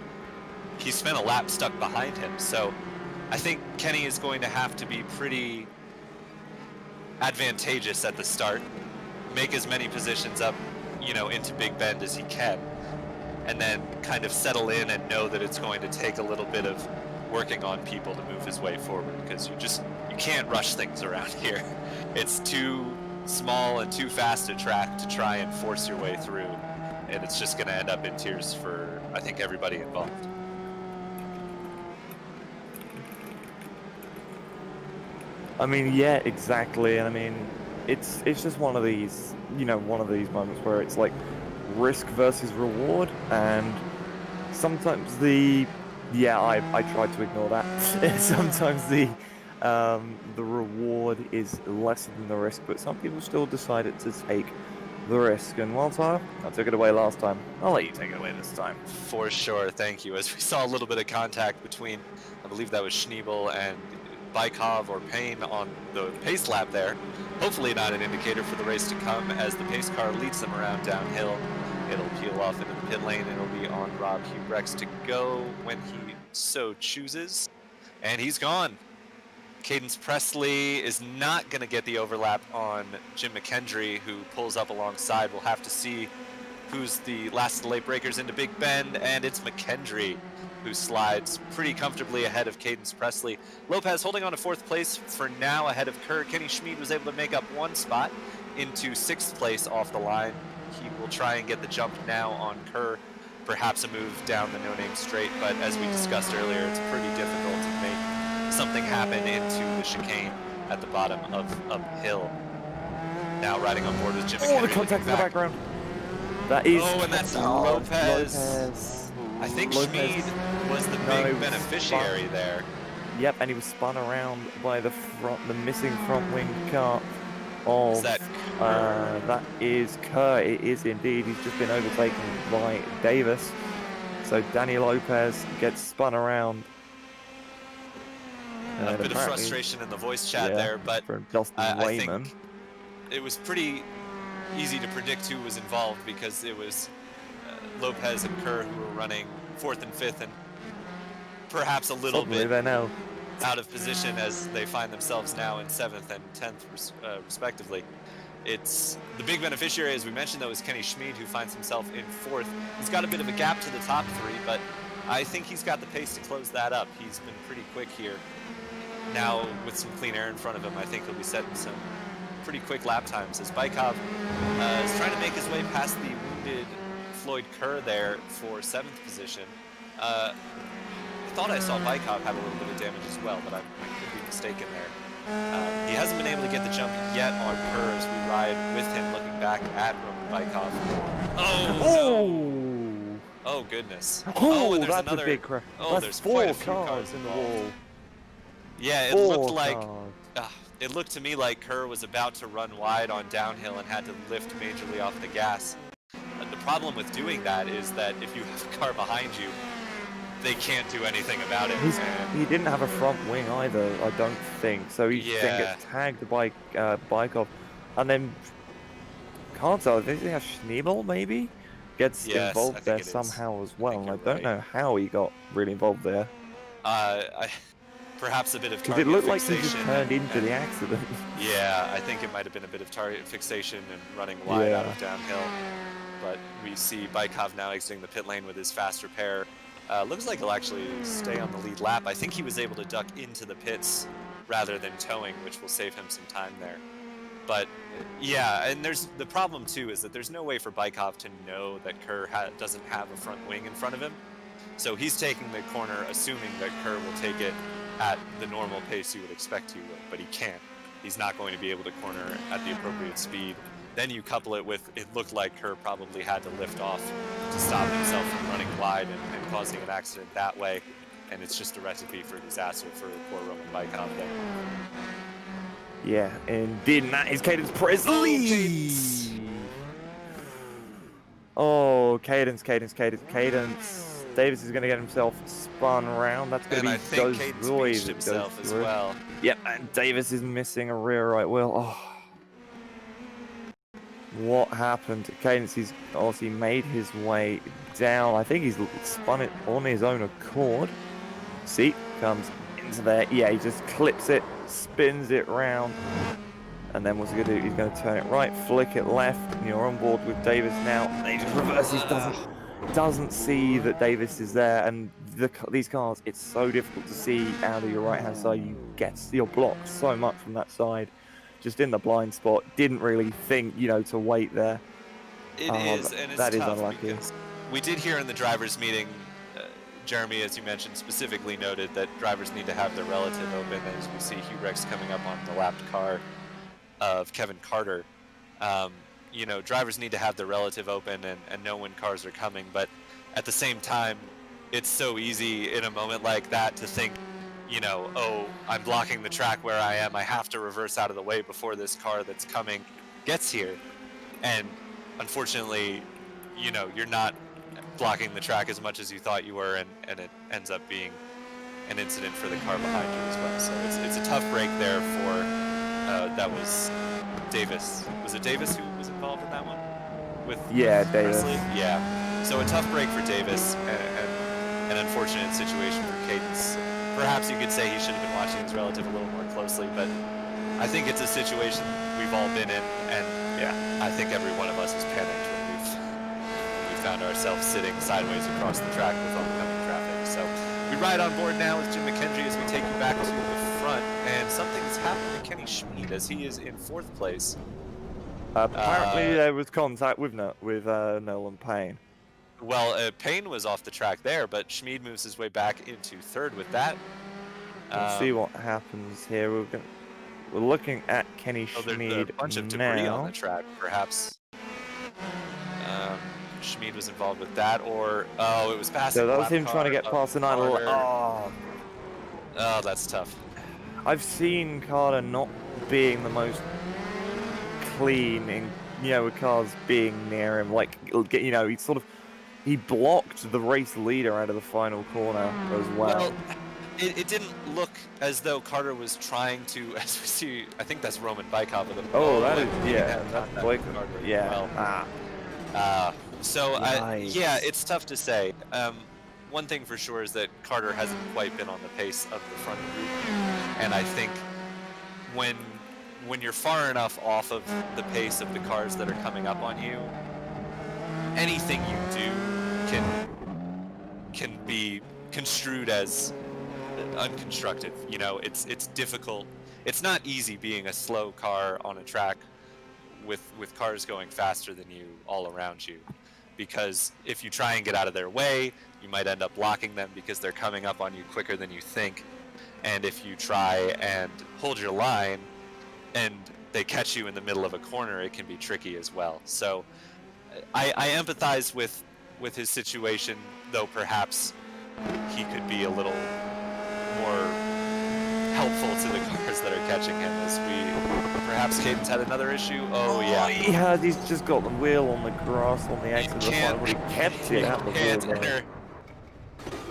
he spent a lap stuck behind him. So I think Kenny is going to have to be pretty advantageous at the start, make as many positions up, into Big Bend as he can, and then kind of settle in and know that it's going to take a little bit of working on people to move his way forward, because you can't rush things around here. It's too small and too fast a track to try and force your way through, and it's just going to end up in tears for, I think, everybody involved. I mean, yeah, exactly. And I mean, it's just one of these, moments where it's like risk versus reward, and sometimes I tried to ignore that. Sometimes the reward is less than the risk, but some people still decided to take the risk. And while Tyler, I took it away last time, I'll let you take it away this time. For sure, thank you. As we saw a little bit of contact between, I believe that was Schneebel and Bykov or Payne on the pace lap there. Hopefully not an indicator for the race to come, as the pace car leads them around downhill. It'll peel off into the pit lane, and it'll be on Rob Hubrex to go when he so chooses. And he's gone. Cadence Presley is not going to get the overlap on Jim McKendry, who pulls up alongside. We'll have to see who's the last of the late breakers into Big Bend, and it's McKendry who slides pretty comfortably ahead of Cadence Presley. Lopez holding on to 4th place for now ahead of Kerr. Kenny Schmid was able to make up 1 spot into 6th place off the line. He will try and get the jump now on Kerr, perhaps a move down the no-name straight, but as we discussed earlier, it's pretty difficult to make something happen into the chicane at the bottom of uphill. Now riding on board with Jim McKendry. Oh, the contact in the background. That is... Oh, and that's Lopez. Lopez. I think Lopez. Schmid was the big beneficiary there. Yep, and he was spun around by the missing front wing car of... Is that that is Kerr. It is indeed. He's just been overtaken by Davis. So Danny Lopez gets spun around. A bit of frustration in the voice chat there, but I think it was pretty easy to predict who was involved, because it was Lopez and Kerr who were running 4th and 5th, and perhaps a little bit out of position as they find themselves now in 7th and 10th respectively. It's the big beneficiary, as we mentioned, though, is Kenny Schmid, who finds himself in 4th. He's got a bit of a gap to the top 3, but I think he's got the pace to close that up. He's been pretty quick here. Now, with some clean air in front of him, I think he'll be setting some pretty quick lap times, as Bykov is trying to make his way past the wounded Floyd Kerr there for 7th position. I thought I saw Bykov have a little bit of damage as well, but I could be mistaken there. He hasn't been able to get the jump yet on Kerr as we ride with him, looking back at Roman Bykov. Oh, goodness. Oh, and there's that's another a big crash. Oh, there's quite a few cars in the wall. Yeah, it looked like it looked to me like Kerr was about to run wide on downhill and had to lift majorly off the gas. The problem with doing that is that if you have a car behind you, they can't do anything about it. He didn't have a front wing either, I don't think. So he then Yeah. gets tagged by Bykov, and then Karter, I think they have Schneebel maybe gets Yes, I involved think there it is. somehow as I well. think And I you're don't right. know how he got really involved there. Perhaps a bit of Because target it looked like fixation. he just turned into and- the accident. Yeah, I think it might have been a bit of target fixation and running wide out Yeah. of downhill. But we see Bykov now exiting the pit lane with his faster pair. Looks like he'll actually stay on the lead lap. I think he was able to duck into the pits rather than towing, which will save him some time there. But yeah, and there's the problem too is that there's no way for Bykov to know that Kerr doesn't have a front wing in front of him. So he's taking the corner assuming that Kerr will take it at the normal pace you would expect he would, but he can't. He's not going to be able to corner at the appropriate speed. Then you couple it with, it looked like Kerr probably had to lift off to stop himself from running wide and causing an accident that way. And it's just a recipe for disaster for poor Roman Bykov there. Yeah, indeed, and that is Cadence Presley! Oh, Cadence. Davis is going to get himself spun around. That's going to And be I think Cadence beached himself as well. Yep, and Davis is missing a rear right wheel. Oh. What happened to Cadence? He's obviously made his way down. I think he's spun it on his own accord. See, comes into there. Yeah, he just clips it, spins it round. And then what's he going to do? He's going to turn it right, flick it left, and you're on board with Davis now. Davis reverses, doesn't see that Davis is there, and these cars, it's so difficult to see out of your right-hand side. You're blocked so much from that side, just in the blind spot. Didn't really think, to wait there. It is, and it's that is tough unlucky. because we did hear in the drivers' meeting, Jeremy, as you mentioned, specifically noted that drivers need to have their relative open, as we see Hugh Rex coming up on the lapped car of Kevin Karter. Drivers need to have their relative open and know when cars are coming, but at the same time, it's so easy in a moment like that to think, oh, I'm blocking the track where I am. I have to reverse out of the way before this car that's coming gets here. And unfortunately, you're not blocking the track as much as you thought you were, and it ends up being an incident for the car behind you as well. So it's a tough break there for that was Davis. Was it Davis who was involved in that one? Yeah, Davis. Presley? Yeah. So a tough break for Davis and an unfortunate situation for Cadence. Perhaps you could say he should have been watching his relative a little more closely, but I think it's a situation we've all been in, and yeah, I think every one of us has panicked when we found ourselves sitting sideways across the track with oncoming traffic. So we ride on board now with Jim McKendry as we take you back to the front, and something's happened to Kenny Schmid as he is in 4th place. Apparently there was contact with Nolan Payne. Well, Payne was off the track there, but Schmid moves his way back into 3rd with that. Let's see what happens here. We're looking at Kenny Schmid there's a bunch of debris on the track, perhaps. Schmid was involved with that, or it was passing. So that was lap him trying to car get past the 9. Oh, that's tough. I've seen Karter not being the most clean in, with cars being near him. Like, he blocked the race leader out of the final corner as well. It didn't look as though Karter was trying to, as we see, I think that's Roman Bykov with him. That's Blake. Yeah. It's tough to say. One thing for sure is that Karter hasn't quite been on the pace of the front group, and I think when you're far enough off of the pace of the cars that are coming up on you, anything you do can be construed as unconstructive. It's difficult. It's not easy being a slow car on a track with cars going faster than you all around you, because if you try and get out of their way, you might end up blocking them because they're coming up on you quicker than you think. And if you try and hold your line and they catch you in the middle of a corner, it can be tricky as well. So I empathize with his situation, though perhaps he could be a little more helpful to the cars that are catching him, as perhaps Cadence had another issue. He's just got the wheel on the grass on the exit of the final, but he kept it out the wheel.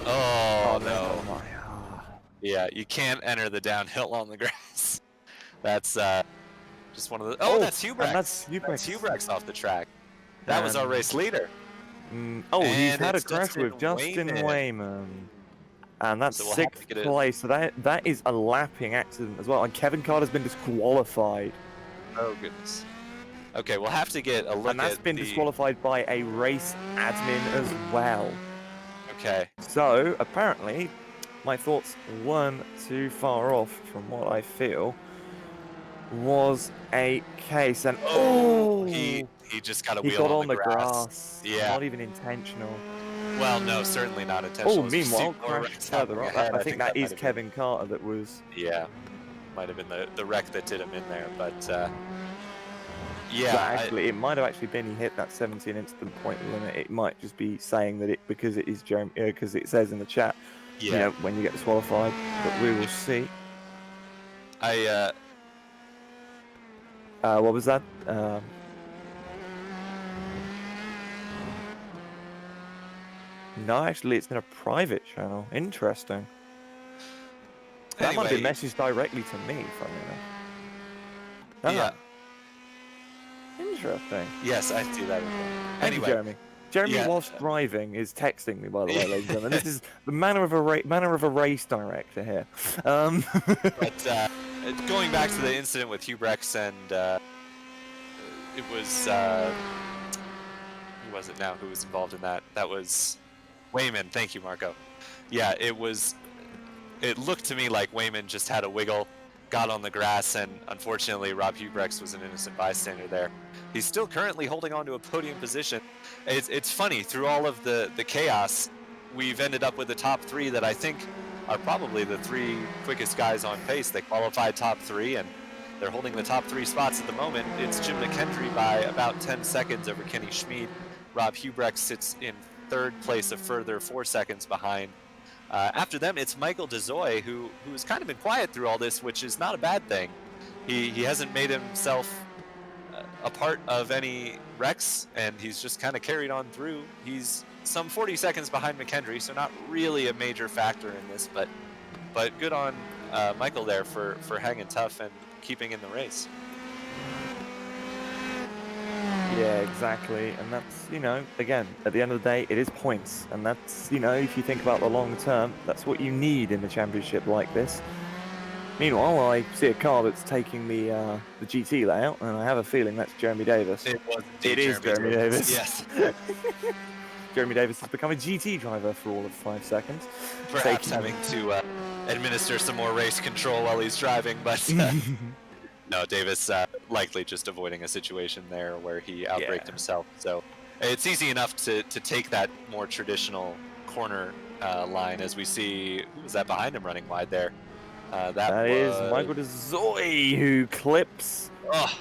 Oh, no. no. Oh, my. Ah. Yeah, you can't enter the downhill on the grass. That's just one of the. Oh, Oh, that's and that's Hubrex. That's Hubrex. Hubrex off the track. That was our And race leader. oh, he's And had a it's crash Justin with Justin Wayman. Wayman. And that's So we'll have to 6th get it. place. So that is a lapping accident as well. And Kevin Carter's been disqualified. Oh, goodness. Okay, we'll have to get a look And that's at been the. disqualified by a race admin as well. Okay. So apparently, my thoughts weren't too far off from what I feel was a case. And Oh, he just got a he wheel got on on the the grass. grass. Yeah. Not even intentional. Well, no, certainly not Oh, intentional. As we see meanwhile, more crashed wrecks further happening up. ahead, I think that might is have been. Kevin Carter that was. Yeah, might have been the wreck that did him in there, but yeah. But actually, it might have actually been he hit that 17 instant point limit. It might just be saying that it because it is Jeremy, because it says in the chat, Yeah. you know, when you get disqualified. But we will see. What was that? No, actually, it's in a private channel. Interesting. That might have been Anyway, messaged directly to me, funny enough. yeah. Interesting. Yes, I see that as well. Thank you, Anyway, Jeremy. Jeremy, yeah. whilst driving, is texting me, by the way, ladies and gentlemen. This is the manner of a race director here. But going back to the incident with Hubrex and it was who was it now who was involved in that? That was Wayman. Thank you, Marco. Yeah, it was. It looked to me like Wayman just had a wiggle, got on the grass, and unfortunately Rob Hubrex was an innocent bystander there. He's still currently holding on to a podium position. It's funny, through all of the chaos, we've ended up with the top 3 that I think are probably the 3 quickest guys on pace. They qualified top 3, and they're holding the top 3 spots at the moment. It's Jim McKendry by about 10 seconds over Kenny Schmid. Rob Hubrex sits in 3rd place, a further 4 seconds behind. After them, it's Michael DeZoy, who's kind of been quiet through all this, which is not a bad thing. He hasn't made himself a part of any wrecks, and he's just kind of carried on through. He's some 40 seconds behind McKendry, so not really a major factor in this, but good on Michael there for hanging tough and keeping in the race. Yeah, exactly. And that's, you know, again, at the end of the day, it is points. And that's, you know, if you think about the long term, that's what you need in a championship like this. Meanwhile, I see a car that's taking the GT layout, and I have a feeling that's Jeremy Davis. It is Jeremy Davis. Yes. Jeremy Davis has become a GT driver for all of 5 seconds. Perhaps having to administer some more race control while he's driving, but no, Davis likely just avoiding a situation there where he outbraked himself. So it's easy enough to take that more traditional corner line, as we see. Who was that behind him running wide there? That is was Michael DeZoy, who clips. Oh,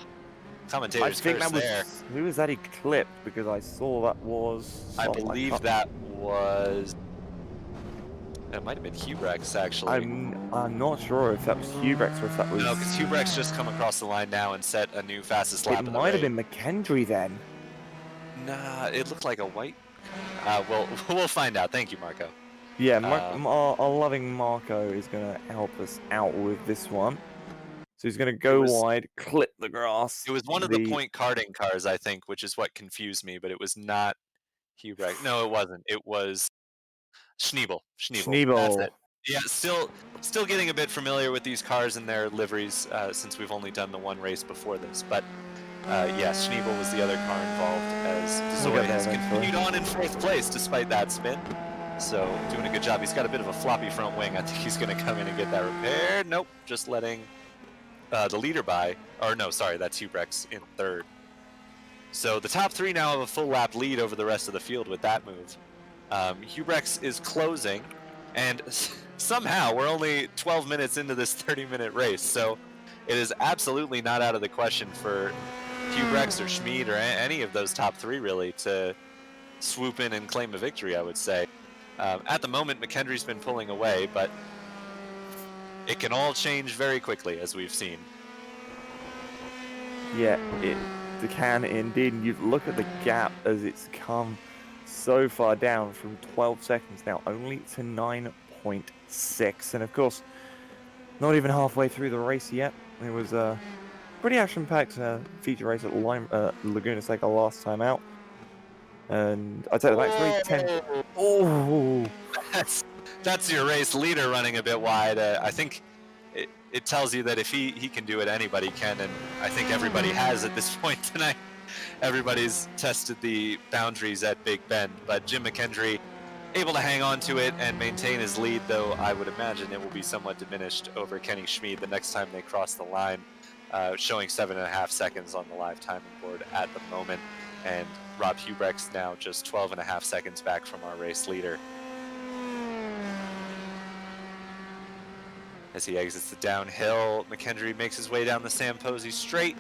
commentators I think that was there. who was that he clipped, because I saw that was. I believe that was. It might have been Hubrex, actually. I'm not sure if that was Hubrex or if that was. No, because Hubrex just come across the line now and set a new fastest lap. It might have been McKendry then. Nah, it looked like a white. We'll find out. Thank you, Marco. Yeah, our loving Marco is going to help us out with this one. So he's going to go wide, clip the grass. It was one of the point karting cars, I think, which is what confused me, but it was not Hubrex. No, it wasn't. It was Schneebel. That's it. Yeah, still getting a bit familiar with these cars and their liveries since we've only done the one race before this. But yeah, Schneebel was the other car involved, as DeZoy has continued on in 4th place despite that spin. So doing a good job. He's got a bit of a floppy front wing. I think he's going to come in and get that repaired. Nope, just letting the leader by. Or no, sorry, that's Hubrex in 3rd. So the top 3 now have a full lap lead over the rest of the field with that move. Hubrex is closing, and somehow we're only 12 minutes into this 30-minute race, so it is absolutely not out of the question for Hubrex or Schmid or any of those top 3 really to swoop in and claim a victory, I would say. At the moment, McKendry's been pulling away, but it can all change very quickly, as we've seen. Yeah, it can indeed. And you look at the gap as it's come so far down from 12 seconds now, only to 9.6. And of course, not even halfway through the race yet. It was a pretty action-packed feature race at Laguna Seca last time out. And I'd say the back three, 10. Oh! That's your race leader running a bit wide. I think it tells you that if he can do it, anybody can, and I think everybody has at this point tonight. Everybody's tested the boundaries at Big Bend, but Jim McKendry able to hang on to it and maintain his lead, though I would imagine it will be somewhat diminished over Kenny Schmid the next time they cross the line, showing 7.5 seconds on the live timing board at the moment, and Rob Hubrecht's now just 12.5 seconds back from our race leader. As he exits the downhill, McKendry makes his way down the Sam Posey straight,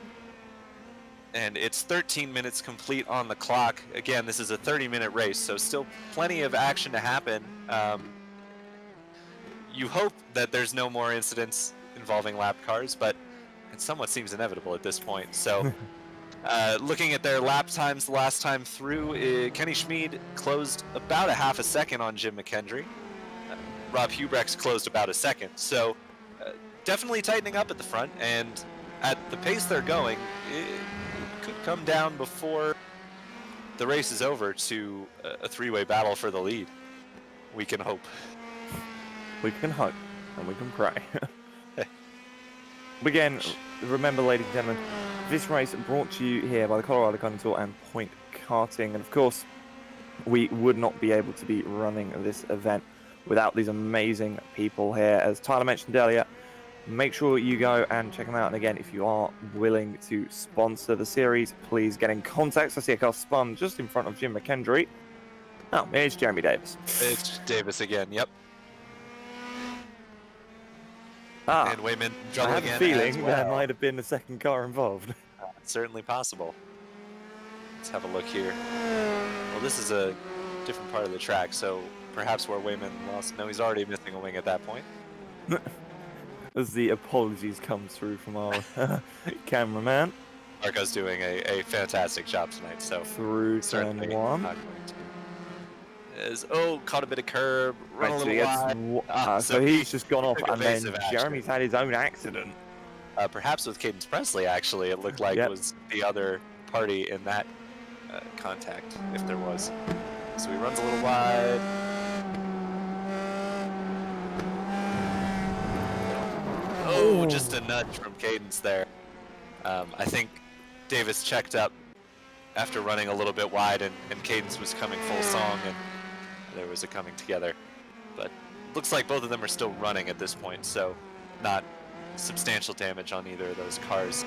and it's 13 minutes complete on the clock. Again, this is a 30-minute race, so still plenty of action to happen. You hope that there's no more incidents involving lap cars, but it somewhat seems inevitable at this point. So looking at their lap times the last time through, Kenny Schmid closed about a half a second on Jim McKendry. Rob Hubrecht's closed about a second. So definitely tightening up at the front, and at the pace they're going, it could come down before the race is over to a three-way battle for the lead. We can hope. We can hope, and we can pray. Again, remember, ladies and gentlemen, this race brought to you here by the Colorado Karting Tour and Point Karting, and of course, we would not be able to be running this event without these amazing people here. As Tyler mentioned earlier, make sure you go and check them out. And again, if you are willing to sponsor the series, please get in contact. I see a car spun just in front of Jim McKendry. Oh, it's Jeremy Davis. It's Davis again, yep. And Wayman I have a feeling there might have been a second car involved. Certainly possible. Let's have a look here. Well, this is a different part of the track, so perhaps where Wayman lost. No, he's already missing a wing at that point. As the apologies come through from our cameraman. Marco's doing a fantastic job tonight, so through turn one. Caught a bit of curb, run a little wide. So he's just gone off, and then Jeremy's had his own accident. Perhaps with Cadence Presley, actually, it looked like it was the other party in that contact, if there was. So he runs a little wide. Oh, just a nudge from Cadence there. I think Davis checked up after running a little bit wide, and Cadence was coming full song, and there was a coming together. But looks like both of them are still running at this point, so not substantial damage on either of those cars.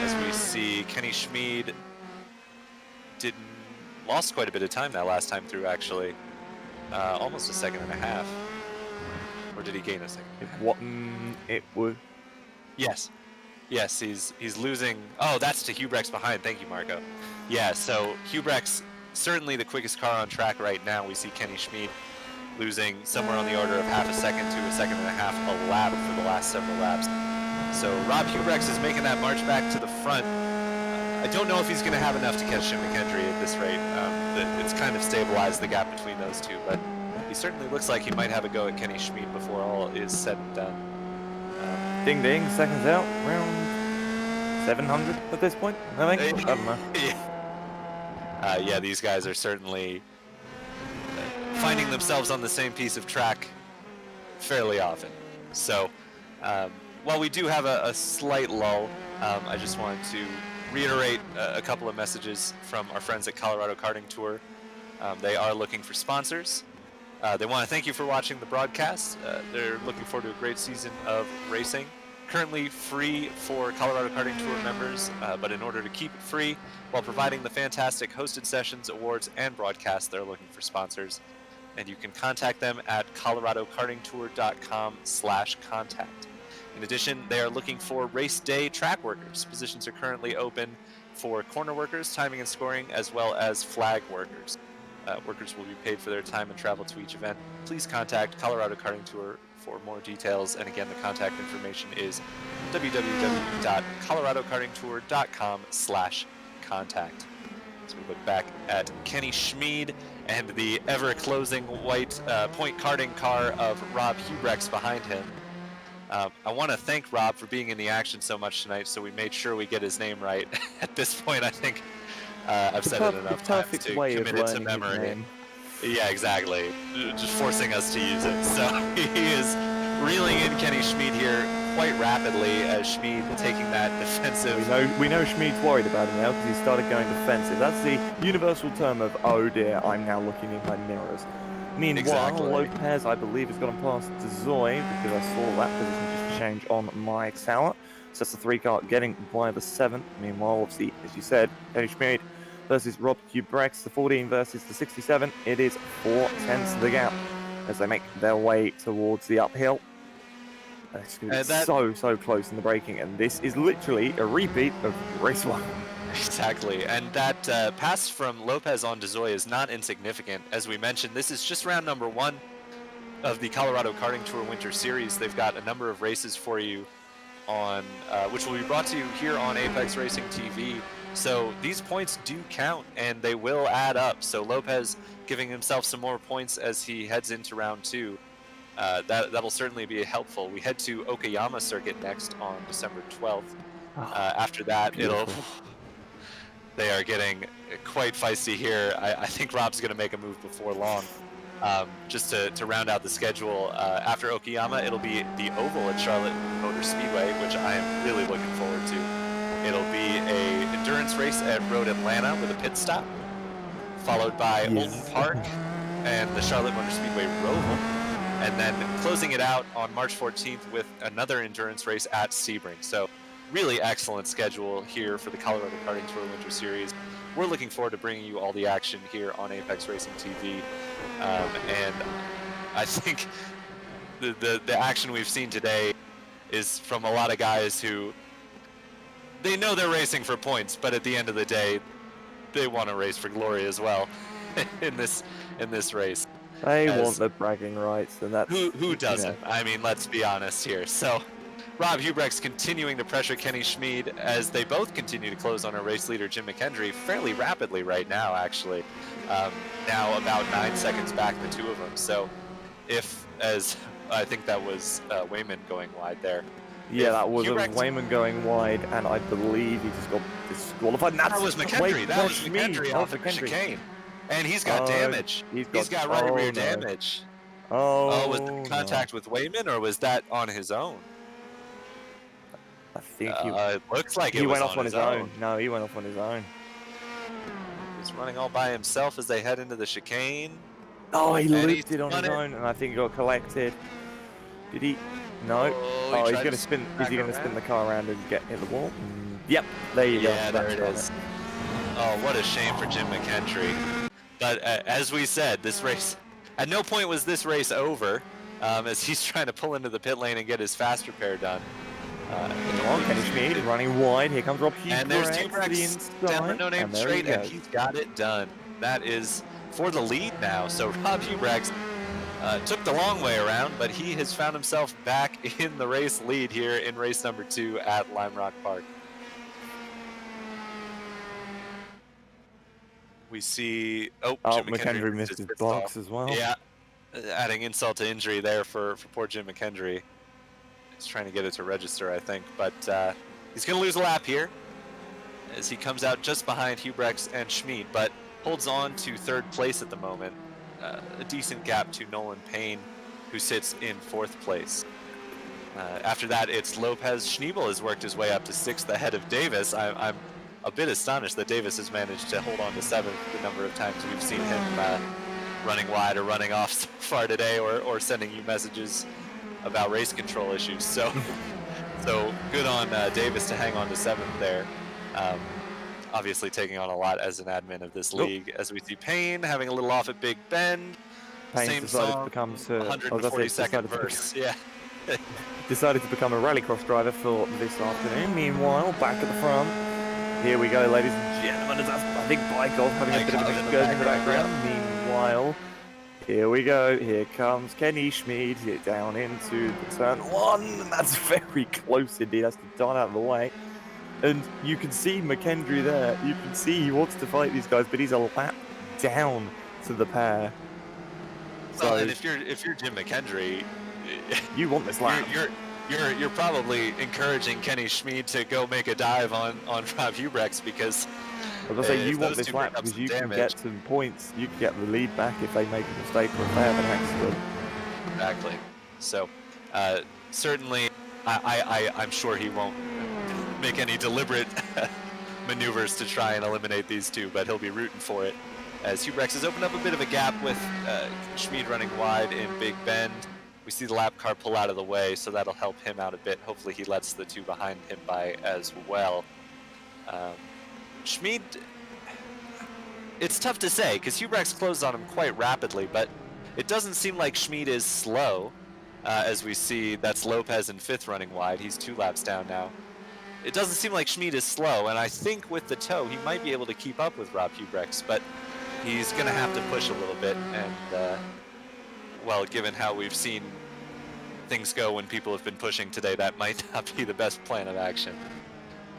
As we see, Kenny Schmid lost quite a bit of time that last time through, actually. Almost a second and a half. Or did he gain a second? It would. Yes. Yes, he's losing. Oh, that's to Hubrecht's behind. Thank you, Marco. Yeah, so Hubrecht's certainly the quickest car on track right now. We see Kenny Schmid losing somewhere on the order of half a second to a second and a half a lap for the last several laps. So Rob Hubrecht is making that march back to the front. I don't know if he's going to have enough to catch Jim McKendry at this rate. It's kind of stabilized the gap between those two, but he certainly looks like he might have a go at Kenny Schmid before all is said and done. Ding ding, seconds out, round 700 at this point, I think. I don't know. Yeah, these guys are certainly finding themselves on the same piece of track fairly often. So while we do have a slight lull, I just wanted to reiterate a couple of messages from our friends at Colorado Karting Tour. They are looking for sponsors. They want to thank you for watching the broadcast. They're looking forward to a great season of racing. Currently free for Colorado Karting Tour members, but in order to keep it free while providing the fantastic hosted sessions, awards, and broadcasts, they're looking for sponsors. And you can contact them at coloradokartingtour.com/contact. In addition, they are looking for race day track workers. Positions are currently open for corner workers, timing and scoring, as well as flag workers. Workers will be paid for their time and travel to each event. Please contact Colorado Karting Tour for more details. And again, the contact information is www.coloradokartingtour.com/contact. As we look back at Kenny Schmid and the ever-closing white point karting car of Rob Hubrechts behind him. I want to thank Rob for being in the action so much tonight, so we made sure we get his name right. At this point, I think I've said it enough times to commit it to memory. Yeah, exactly. Just forcing us to use it. So he is reeling in Kenny Schmid here quite rapidly as Schmid taking that defensive. We know Schmid's worried about him now because he started going defensive. That's the universal term of, oh dear, I'm now looking in my mirrors. Meanwhile, Lopez, I believe, has gone past Zoe because I saw that position just change on my tower. So that's the 3-car getting by the 7th. Meanwhile, obviously, as you said, Kenny Schmid versus Rob Hubrechts, the 14 versus the 67. It is 4/10 the gap as they make their way towards the uphill. It's going to be so close in the braking, and this is literally a repeat of race 1. Exactly, and that pass from Lopez on Zoe is not insignificant. As we mentioned, this is just round number 1 of the Colorado Karting Tour Winter Series. They've got a number of races for you on, which will be brought to you here on Apex Racing TV. So these points do count, and they will add up. So Lopez giving himself some more points as he heads into round 2. That'll certainly be helpful. We head to Okayama Circuit next on December 12th. After that, they are getting quite feisty here. I think Rob's going to make a move before long. Just to round out the schedule, after Okayama, it'll be the Oval at Charlotte Motor Speedway, which I am really looking forward to. It'll be an endurance race at Road Atlanta with a pit stop, followed by Olden Park and the Charlotte Motor Speedway Roval, and then closing it out on March 14th with another endurance race at Sebring. So really excellent schedule here for the Colorado Karting Tour Winter Series. We're looking forward to bringing you all the action here on Apex Racing TV. And I think the action we've seen today is from a lot of guys who, they know they're racing for points, but at the end of the day, they want to race for glory as well in this race. They want the bragging rights, and that's who doesn't? I mean, let's be honest here. So Rob Hubrechts continuing to pressure Kenny Schmid as they both continue to close on our race leader Jim McKendry fairly rapidly right now, actually. Now about 9 seconds back, the two of them. So as I think that was Wayman going wide there. Yeah, that was Wayman going wide, and I believe he just got disqualified. That was McKendry. That was McKendry off the chicane. And he's got damage. He's got right rear damage. Was the contact with Wayman, or was that on his own? I think it looks like he went off on his own. No, he went off on his own. He's running all by himself as they head into the chicane. Oh, he looped it on his own, and I think he got collected. Did he? No. He's going to spin. Is he going to spin the car around and hit the wall? Yep. There you go. Yeah, there it is. Oh, what a shame for Jim McKendry. But as we said, this race, at no point was this race over, as he's trying to pull into the pit lane and get his fast repair done. Kenny Schmid running wide. Here comes Rob Hubrechts. And there's Hubrechts down the no-name straight, and he's got it done. That is for the lead now. So Rob Hubrechts took the long way around, but he has found himself back in the race lead here in race number 2 at Lime Rock Park. We see Jim McKendry missed his box as well. Yeah, adding insult to injury there for poor Jim McKendry. He's trying to get it to register, I think, but he's going to lose a lap here as he comes out just behind Hubrechts and Schmid, but holds on to 3rd place at the moment. A decent gap to Nolan Payne, who sits in 4th place. After that, it's Lopez. Schneebel has worked his way up to 6th ahead of Davis. I'm a bit astonished that Davis has managed to hold on to 7th the number of times we've seen him running wide or running off so far today, or sending you messages about race control issues. So good on Davis to hang on to 7th there. Obviously taking on a lot as an admin of this league, as we see Payne having a little off at Big Bend. Payne decided to become 142nd verse. Yeah. Decided to become a rallycross driver for this afternoon. Meanwhile, back at the front, here we go, ladies and gentlemen. I think Bykov having a bit of a go in the background. Meanwhile, here we go. Here comes Kenny Schmid down into the turn 1, and that's very close indeed. That's to dart out of the way. And you can see McKendry there. You can see he wants to fight these guys, but he's a lap down to the pair. Well, So and if you're Jim McKendry, you want this lap. you're probably encouraging Kenny Schmid to go make a dive on Rob Hubrex because I was gonna say if you want those this two pick lap up because some you can damage, get some points. You can get the lead back if they make a mistake or if they have an accident. exactly. So certainly, I'm sure he won't make any deliberate maneuvers to try and eliminate these two, but he'll be rooting for it. As Hubrex has opened up a bit of a gap with Schmid running wide in Big Bend. We see the lap car pull out of the way, so that'll help him out a bit. Hopefully he lets the two behind him by as well. Schmid, it's tough to say, because Hubrex closed on him quite rapidly, but it doesn't seem like Schmid is slow. As we see, that's Lopez in fifth running wide. He's 2 laps down now. It doesn't seem like Schmid is slow, and I think with the toe, he might be able to keep up with Rob Hubrex, but he's going to have to push a little bit, and, well, given how we've seen things go when people have been pushing today, that might not be the best plan of action.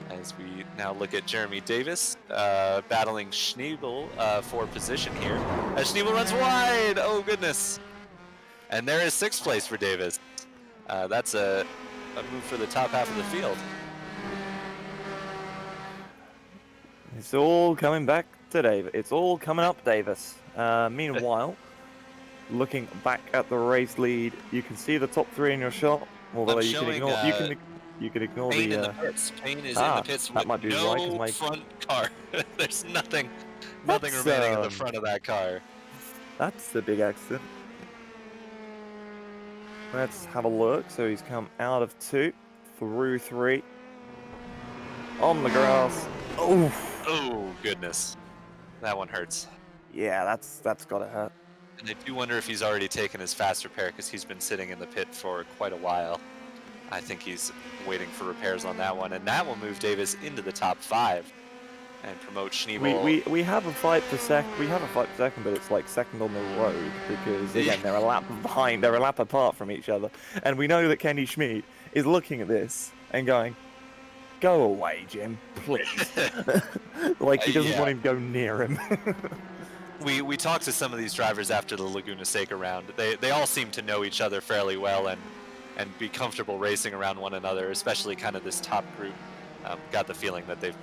As we now look at Jeremy Davis battling Schneebel for position here. As Schneebel runs wide! Oh, goodness! And there is 6th place for Davis. That's a move for the top half of the field. It's all coming back to Davis. It's all coming up, Davis. Meanwhile, looking back at the race lead, you can see the top 3 in your shot. Although you can ignore, you can ignore Payne the. in the pits. Payne is in the pits that with might be no right, 'cause my... front car. There's nothing That's, remaining in the front of that car. That's the big accident. Let's have a look. So he's come out of 2, through 3, on the grass. Oh. Oh, goodness. That one hurts. Yeah, that's gotta hurt. And I do wonder if he's already taken his fast repair because he's been sitting in the pit for quite a while. I think he's waiting for repairs on that one, and that will move Davis into the top 5 and promote Schneebel. We have a fight for second. We have a fight for second, but it's like second on the road because again they're a lap behind. They're a lap apart from each other, and we know that Kenny Schmid is looking at this and going, "Go away, Jim, please." Like he doesn't want him to go near him. We talked to some of these drivers after the Laguna Seca round. They all seem to know each other fairly well and be comfortable racing around one another, especially kind of this top group. Got the feeling that they've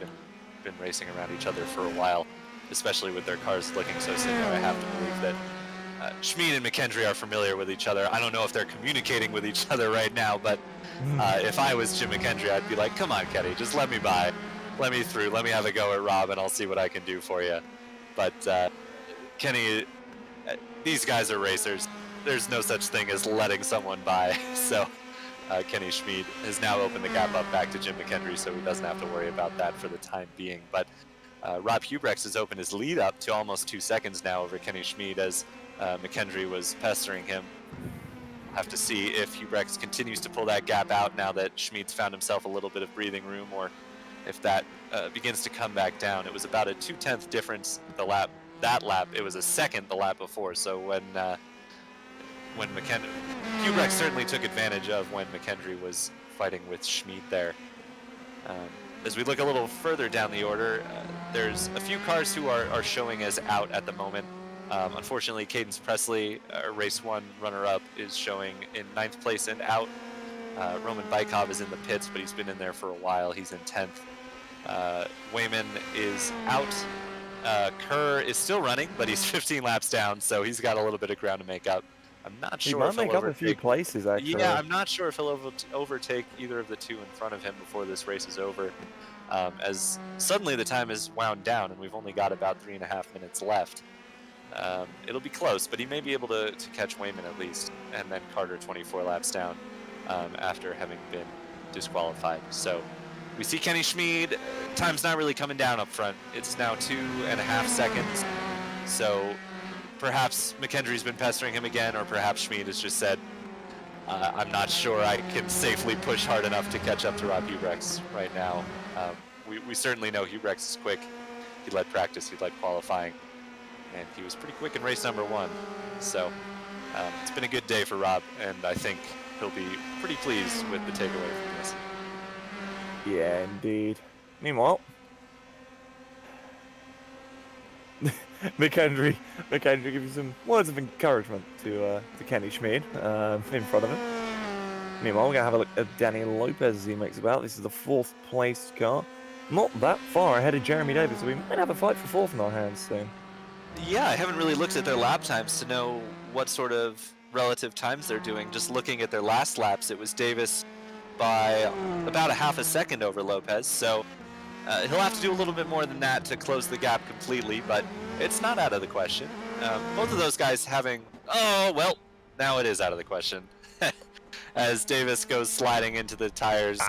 been racing around each other for a while, especially with their cars looking so similar. I have to believe that Schmid and McKendry are familiar with each other. I don't know if they're communicating with each other right now, but if I was Jim McKendry, I'd be like, come on, Kenny, just let me by. Let me through. Let me have a go at Rob, and I'll see what I can do for you. But Kenny, these guys are racers. There's no such thing as letting someone by. So Kenny Schmid has now opened the gap up back to Jim McKendry, so he doesn't have to worry about that for the time being. But Rob Hubrex has opened his lead up to almost 2 seconds now over Kenny Schmid as McKendry was pestering him. We'll have to see if Hubrex continues to pull that gap out now that Schmid's found himself a little bit of breathing room, or if that begins to come back down. It was about a 2/10 difference that lap. It was a second the lap before. So when Hubrex certainly took advantage of when McKendry was fighting with Schmid there. As we look a little further down the order, there's a few cars who are showing as out at the moment. Unfortunately, Cadence Presley, race 1 runner-up, is showing in 9th place and out. Roman Bykov is in the pits, but he's been in there for a while. He's in 10th. Wayman is out. Kerr is still running, but he's 15 laps down, so he's got a little bit of ground to make up. I'm not sure if he'll make up a few places, actually. Yeah, I'm not sure if he'll overtake either of the two in front of him before this race is over. As suddenly the time is wound down, and we've only got about 3.5 minutes left. It'll be close, but he may be able to catch Wayman at least, and then Karter 24 laps down after having been disqualified. So we see Kenny Schmid. Time's not really coming down up front. It's now 2.5 seconds. So perhaps McKendry's been pestering him again, or perhaps Schmid has just said, I'm not sure I can safely push hard enough to catch up to Rob Hubrex right now. We certainly know Hubrex is quick. He led practice, he led qualifying, and he was pretty quick in race number 1. So it's been a good day for Rob, and I think he'll be pretty pleased with the takeaway from this. Yeah, indeed. Meanwhile, McHenry gives you some words of encouragement to Kenny Schmid in front of him. Meanwhile, we're going to have a look at Danny Lopez as he makes about. This is the 4th place car. Not that far ahead of Jeremy Davis, so we might have a fight for 4th in our hands soon. Yeah, I haven't really looked at their lap times to know what sort of relative times they're doing. Just looking at their last laps, it was Davis by about a half a second over Lopez, so he'll have to do a little bit more than that to close the gap completely, but it's not out of the question. Both of those guys having... Oh, well, now it is out of the question. As Davis goes sliding into the tires,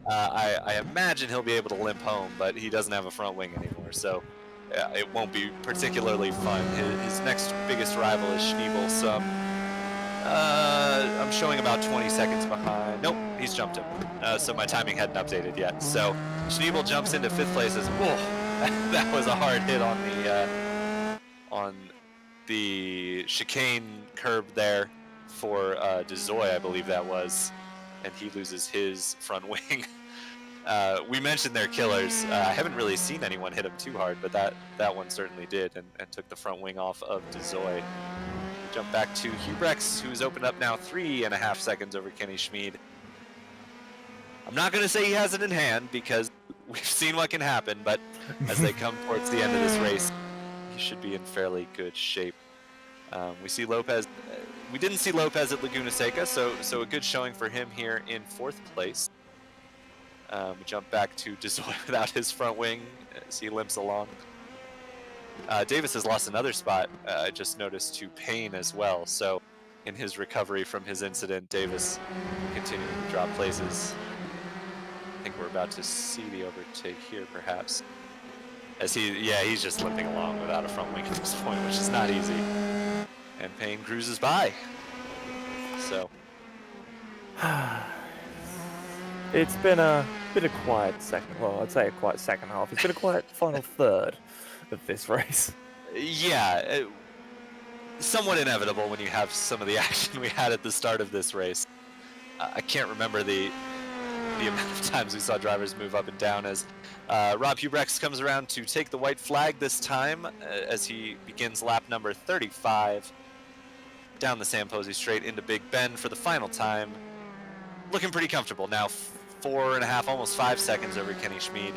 I imagine he'll be able to limp home, but he doesn't have a front wing anymore, so it won't be particularly fun. His next biggest rival is Schneebel, so I'm showing about 20 seconds behind. Nope, he's jumped him. So my timing hadn't updated yet. So Schneebel jumps into 5th place as, whoa, that was a hard hit on the chicane curb there for DeZoy, I believe that was, and he loses his front wing. We mentioned their killers. I haven't really seen anyone hit him too hard, but that one certainly did, and took the front wing off of DeZoy. Jump back to Hubrex, who's opened up now 3.5 seconds over Kenny Schmid. I'm not going to say he has it in hand because we've seen what can happen, but as they come towards the end of this race, he should be in fairly good shape. We see Lopez. We didn't see Lopez at Laguna Seca, so a good showing for him here in 4th place. We jump back to DeZoy without his front wing as he limps along. Davis has lost another spot, I just noticed, to Payne as well. So in his recovery from his incident, Davis continuing to drop places. I think we're about to see the overtake here, perhaps. As he's just limping along without a front wing at this point, which is not easy. And Payne cruises by. So it's been a bit of quiet second. Well, I'd say a quiet second half. It's been a quiet final third of this race. Yeah, somewhat inevitable when you have some of the action we had at the start of this race. I can't remember the amount of times we saw drivers move up and down as Rob Hubrex comes around to take the white flag this time as he begins lap number 35 down the Sam Posey straight into Big Bend for the final time. Looking pretty comfortable now, 4.5, almost 5 seconds over Kenny Schmid,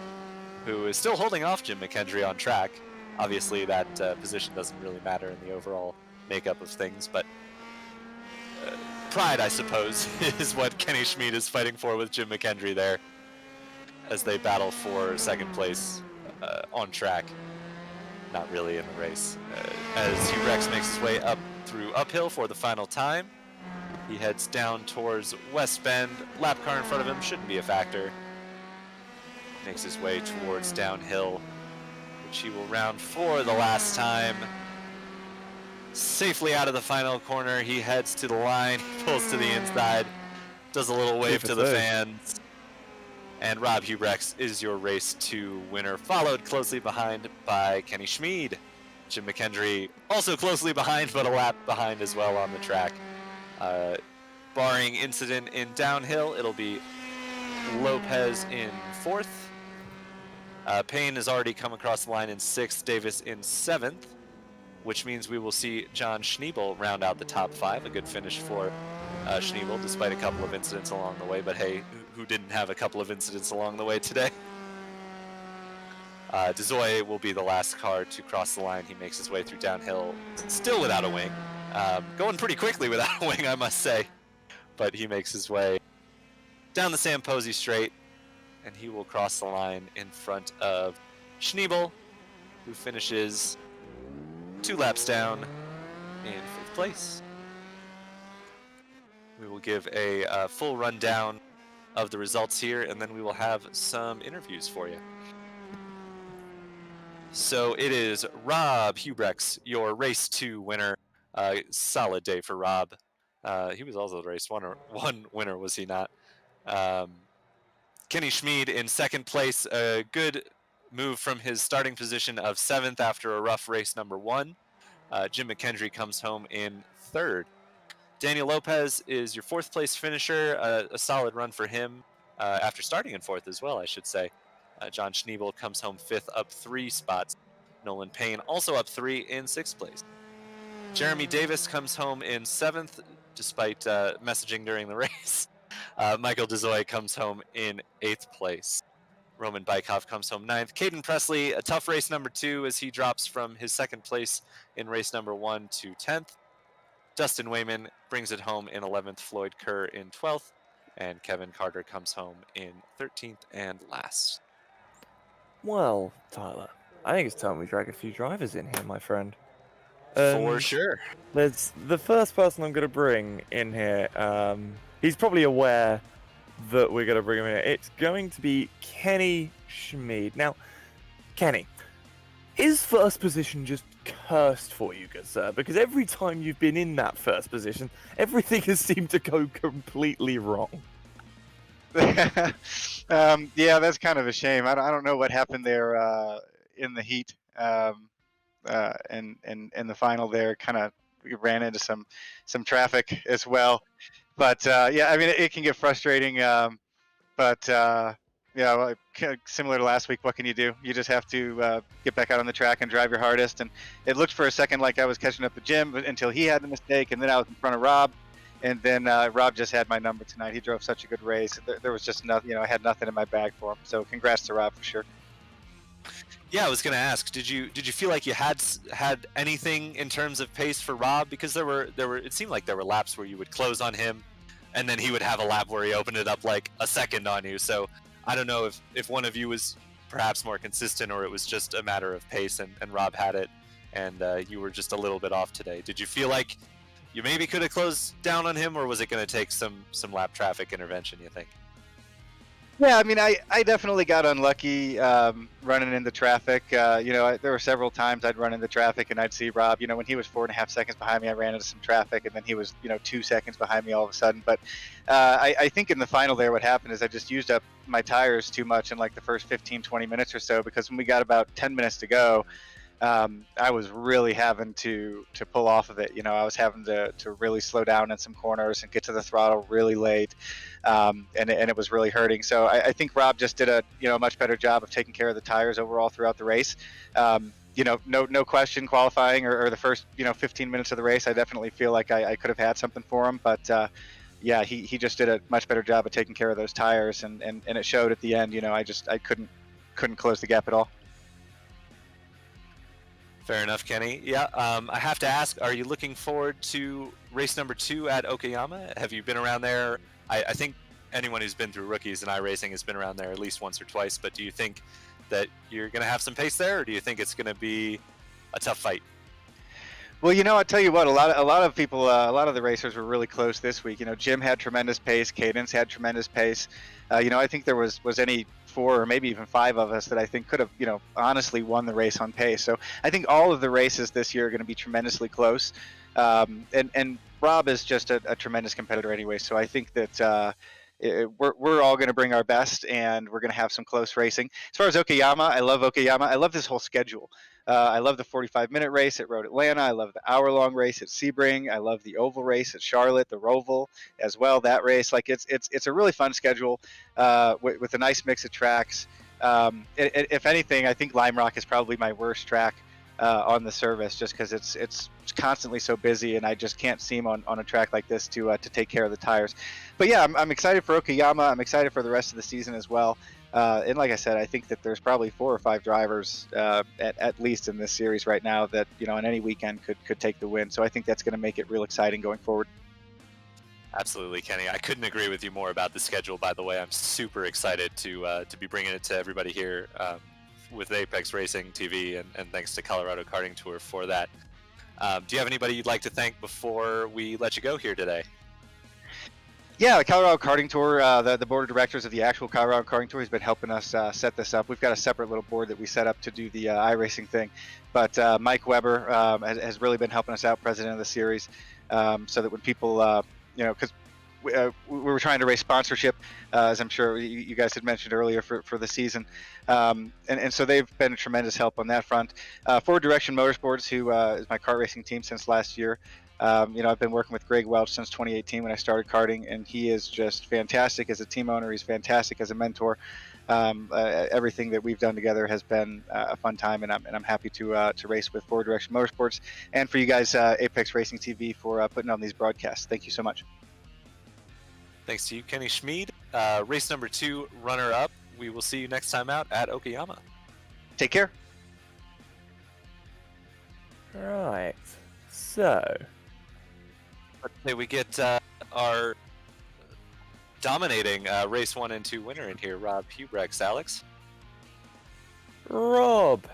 who is still holding off Jim McHenry on track. Obviously that position doesn't really matter in the overall makeup of things, but pride, I suppose, is what Kenny Schmid is fighting for with Jim McHenry there as they battle for 2nd place on track. Not really in the race. As Hubrex makes his way up through uphill for the final time, he heads down towards West Bend. Lap car in front of him shouldn't be a factor. Makes his way towards downhill, which he will round for the last time. Safely out of the final corner, he heads to the line, he pulls to the inside, does a little wave to the fans. And Rob Hubrex is your race 2 winner, followed closely behind by Kenny Schmid. Jim McHenry also closely behind, but a lap behind as well on the track. Barring incident in downhill, it'll be Lopez in 4th. Payne has already come across the line in 6th, Davis in 7th, which means we will see John Schneebel round out the top 5. A good finish for Schneebel, despite a couple of incidents along the way, but hey, who didn't have a couple of incidents along the way today? DeZoy will be the last car to cross the line. He makes his way through downhill, still without a wing. Going pretty quickly without a wing, I must say. But he makes his way down the Sam Posey straight, and he will cross the line in front of Schneebel, who finishes 2 laps down in 5th place. We will give a full rundown of the results here, and then we will have some interviews for you. So it is Rob Hubrex, your race 2 winner. Solid day for Rob. He was also the race 1 winner, was he not? Kenny Schmid in 2nd place, a good move from his starting position of 7th after a rough race number 1. Jim McHenry comes home in 3rd. Daniel Lopez is your 4th place finisher, a solid run for him after starting in 4th as well, I should say. John Schneebel comes home 5th, up 3 spots. Nolan Payne also up 3 in 6th place. Jeremy Davis comes home in 7th, despite messaging during the race. Michael Dezoy comes home in 8th place. Roman Bykov comes home 9th. Caden Presley, a tough race number 2 as he drops from his 2nd place in race number 1 to 10th. Dustin Wayman brings it home in 11th. Floyd Kerr in 12th. And Kevin Carter comes home in 13th and last. Well, Tyler, I think it's time we drag a few drivers in here, my friend. For sure. There's the first person I'm going to bring in here. He's probably aware that we're going to bring him in here. It's going to be Kenny Schmid. Now, Kenny, is first position just cursed for you, good sir? Because every time you've been in that first position, everything has seemed to go completely wrong. Yeah, that's kind of a shame. I don't know what happened there in the heat and in the final there. Kind of ran into some traffic as well. But yeah, I mean, it can get frustrating. But yeah, similar to last week, what can you do? You just have to get back out on the track and drive your hardest. And it looked for a second like I was catching up to Jim, but until he had the mistake, and then I was in front of Rob. And then Rob just had my number tonight. He drove such a good race. There was just nothing, I had nothing in my bag for him. So congrats to Rob for sure. Yeah, I was going to ask, did you feel like you had anything in terms of pace for Rob? Because there were it seemed like there were laps where you would close on him, and then he would have a lap where he opened it up like a second on you. So I don't know if one of you was perhaps more consistent, or it was just a matter of pace, and Rob had it, and you were just a little bit off today. Did you feel like you maybe could have closed down on him, or was it going to take some lap traffic intervention, you think? Yeah, I mean, I definitely got unlucky running into traffic. There were several times I'd run into traffic and I'd see Rob. When he was 4.5 seconds behind me, I ran into some traffic, and then he was 2 seconds behind me all of a sudden. But I think in the final there, what happened is I just used up my tires too much in like the first 15-20 minutes or so, because when we got about 10 minutes to go, I was really having to pull off of it. I was having to really slow down in some corners and get to the throttle really late, and it was really hurting. So I think Rob just did a much better job of taking care of the tires overall throughout the race. No question, qualifying or the first 15 minutes of the race, I definitely feel like I could have had something for him, but yeah, he just did a much better job of taking care of those tires, and it showed at the end. I couldn't close the gap at all. Fair enough, Kenny. Yeah, I have to ask, are you looking forward to race number 2 at Okayama? Have you been around there? I think anyone who's been through rookies and iRacing has been around there at least once or twice, but do you think that you're going to have some pace there, or do you think it's going to be a tough fight? Well, I'll tell you what, a lot of people, a lot of the racers were really close this week. Jim had tremendous pace, Cadence had tremendous pace. I think there was any 4 or maybe even 5 of us that I think could have, honestly won the race on pace. So I think all of the races this year are going to be tremendously close. And Rob is just a tremendous competitor anyway. So I think that we're all going to bring our best, and we're going to have some close racing. As far as Okayama, I love Okayama. I love this whole schedule. I love the 45-minute race at Road Atlanta. I love the hour-long race at Sebring. I love the oval race at Charlotte, the Roval as well. That race, like it's a really fun schedule with a nice mix of tracks. If anything, I think Lime Rock is probably my worst track on the service, just because it's constantly so busy, and I just can't seem on a track like this to take care of the tires. But yeah, I'm excited for Okayama. I'm excited for the rest of the season as well. And like I said, I think that there's probably 4 or 5 drivers at least in this series right now that on any weekend could take the win. So I think that's going to make it real exciting going forward. Absolutely, Kenny. I couldn't agree with you more about the schedule. By the way, I'm super excited to be bringing it to everybody here with Apex Racing TV, and thanks to Colorado Karting Tour for that. Do you have anybody you'd like to thank before we let you go here today? Yeah, the Colorado Karting Tour, the board of directors of the actual Colorado Karting Tour has been helping us set this up. We've got a separate little board that we set up to do the iRacing thing. But Mike Weber has really been helping us out, president of the series, so that when people, because we were trying to raise sponsorship, as I'm sure you guys had mentioned earlier for the season. And so they've been a tremendous help on that front. Forward Direction Motorsports, who is my kart racing team since last year. I've been working with Greg Welch since 2018 when I started karting, and he is just fantastic as a team owner. He's fantastic as a mentor. Everything that we've done together has been a fun time, and I'm happy to race with Forward Direction Motorsports, and for you guys, Apex Racing TV, for putting on these broadcasts. Thank you so much. Thanks to you, Kenny Schmid. Race number 2, runner-up. We will see you next time out at Okayama. Take care. Right. So, Let's say we get our dominating race 1 and 2 winner in here, Rob Hubrex. Alex? Rob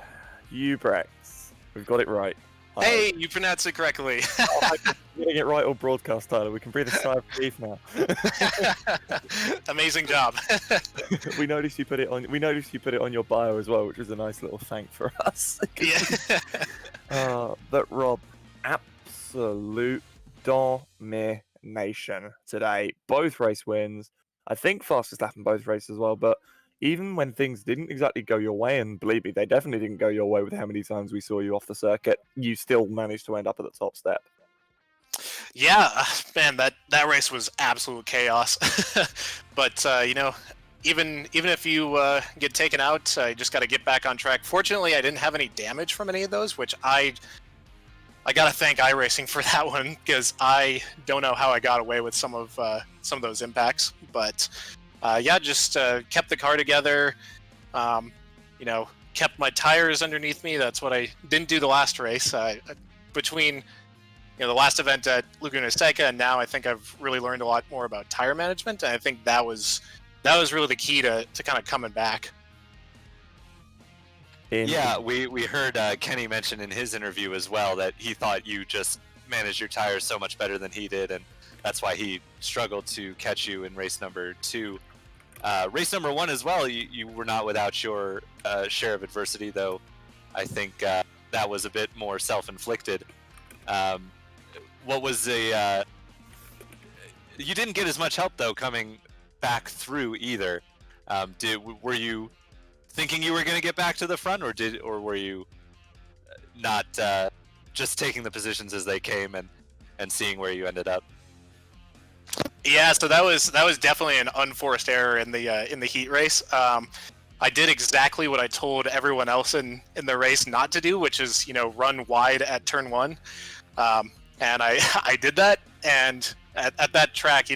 Ubrex. We've got it right. Hey, you pronounced it correctly. Getting it right or broadcast, Tyler. We can breathe a sigh of relief now. Amazing job. We noticed you put it on. We noticed you put it on your bio as well, which was a nice little thank for us. Yeah. But Rob, absolute domination today. Both race wins. I think fastest lap in both races as well. But even when things didn't exactly go your way, and believe me, they definitely didn't go your way with how many times we saw you off the circuit, you still managed to end up at the top step. Yeah, man, that race was absolute chaos. But you know, even if you get taken out, you just got to get back on track. Fortunately, I didn't have any damage from any of those, which I gotta thank iRacing for that one, because I don't know how I got away with some of those impacts. But yeah, just kept the car together. You know, kept my tires underneath me. That's what I didn't do the last race. Between the last event at Laguna Seca and now, I think I've really learned a lot more about tire management, and I think that was really the key to kind of coming back. Yeah, we heard Kenny mention in his interview as well that he thought you just managed your tires so much better than he did, and that's why he struggled to catch you in race number 2. Race number 1 as well, you were not without your share of adversity, though I think that was a bit more self-inflicted. What was the... you didn't get as much help, though, coming back through either. Were you thinking you were going to get back to the front, or were you not just taking the positions as they came and seeing where you ended up? Yeah, so that was definitely an unforced error in the heat race. I did exactly what I told everyone else in the race not to do, which is run wide at turn 1, and I did that. And at that track,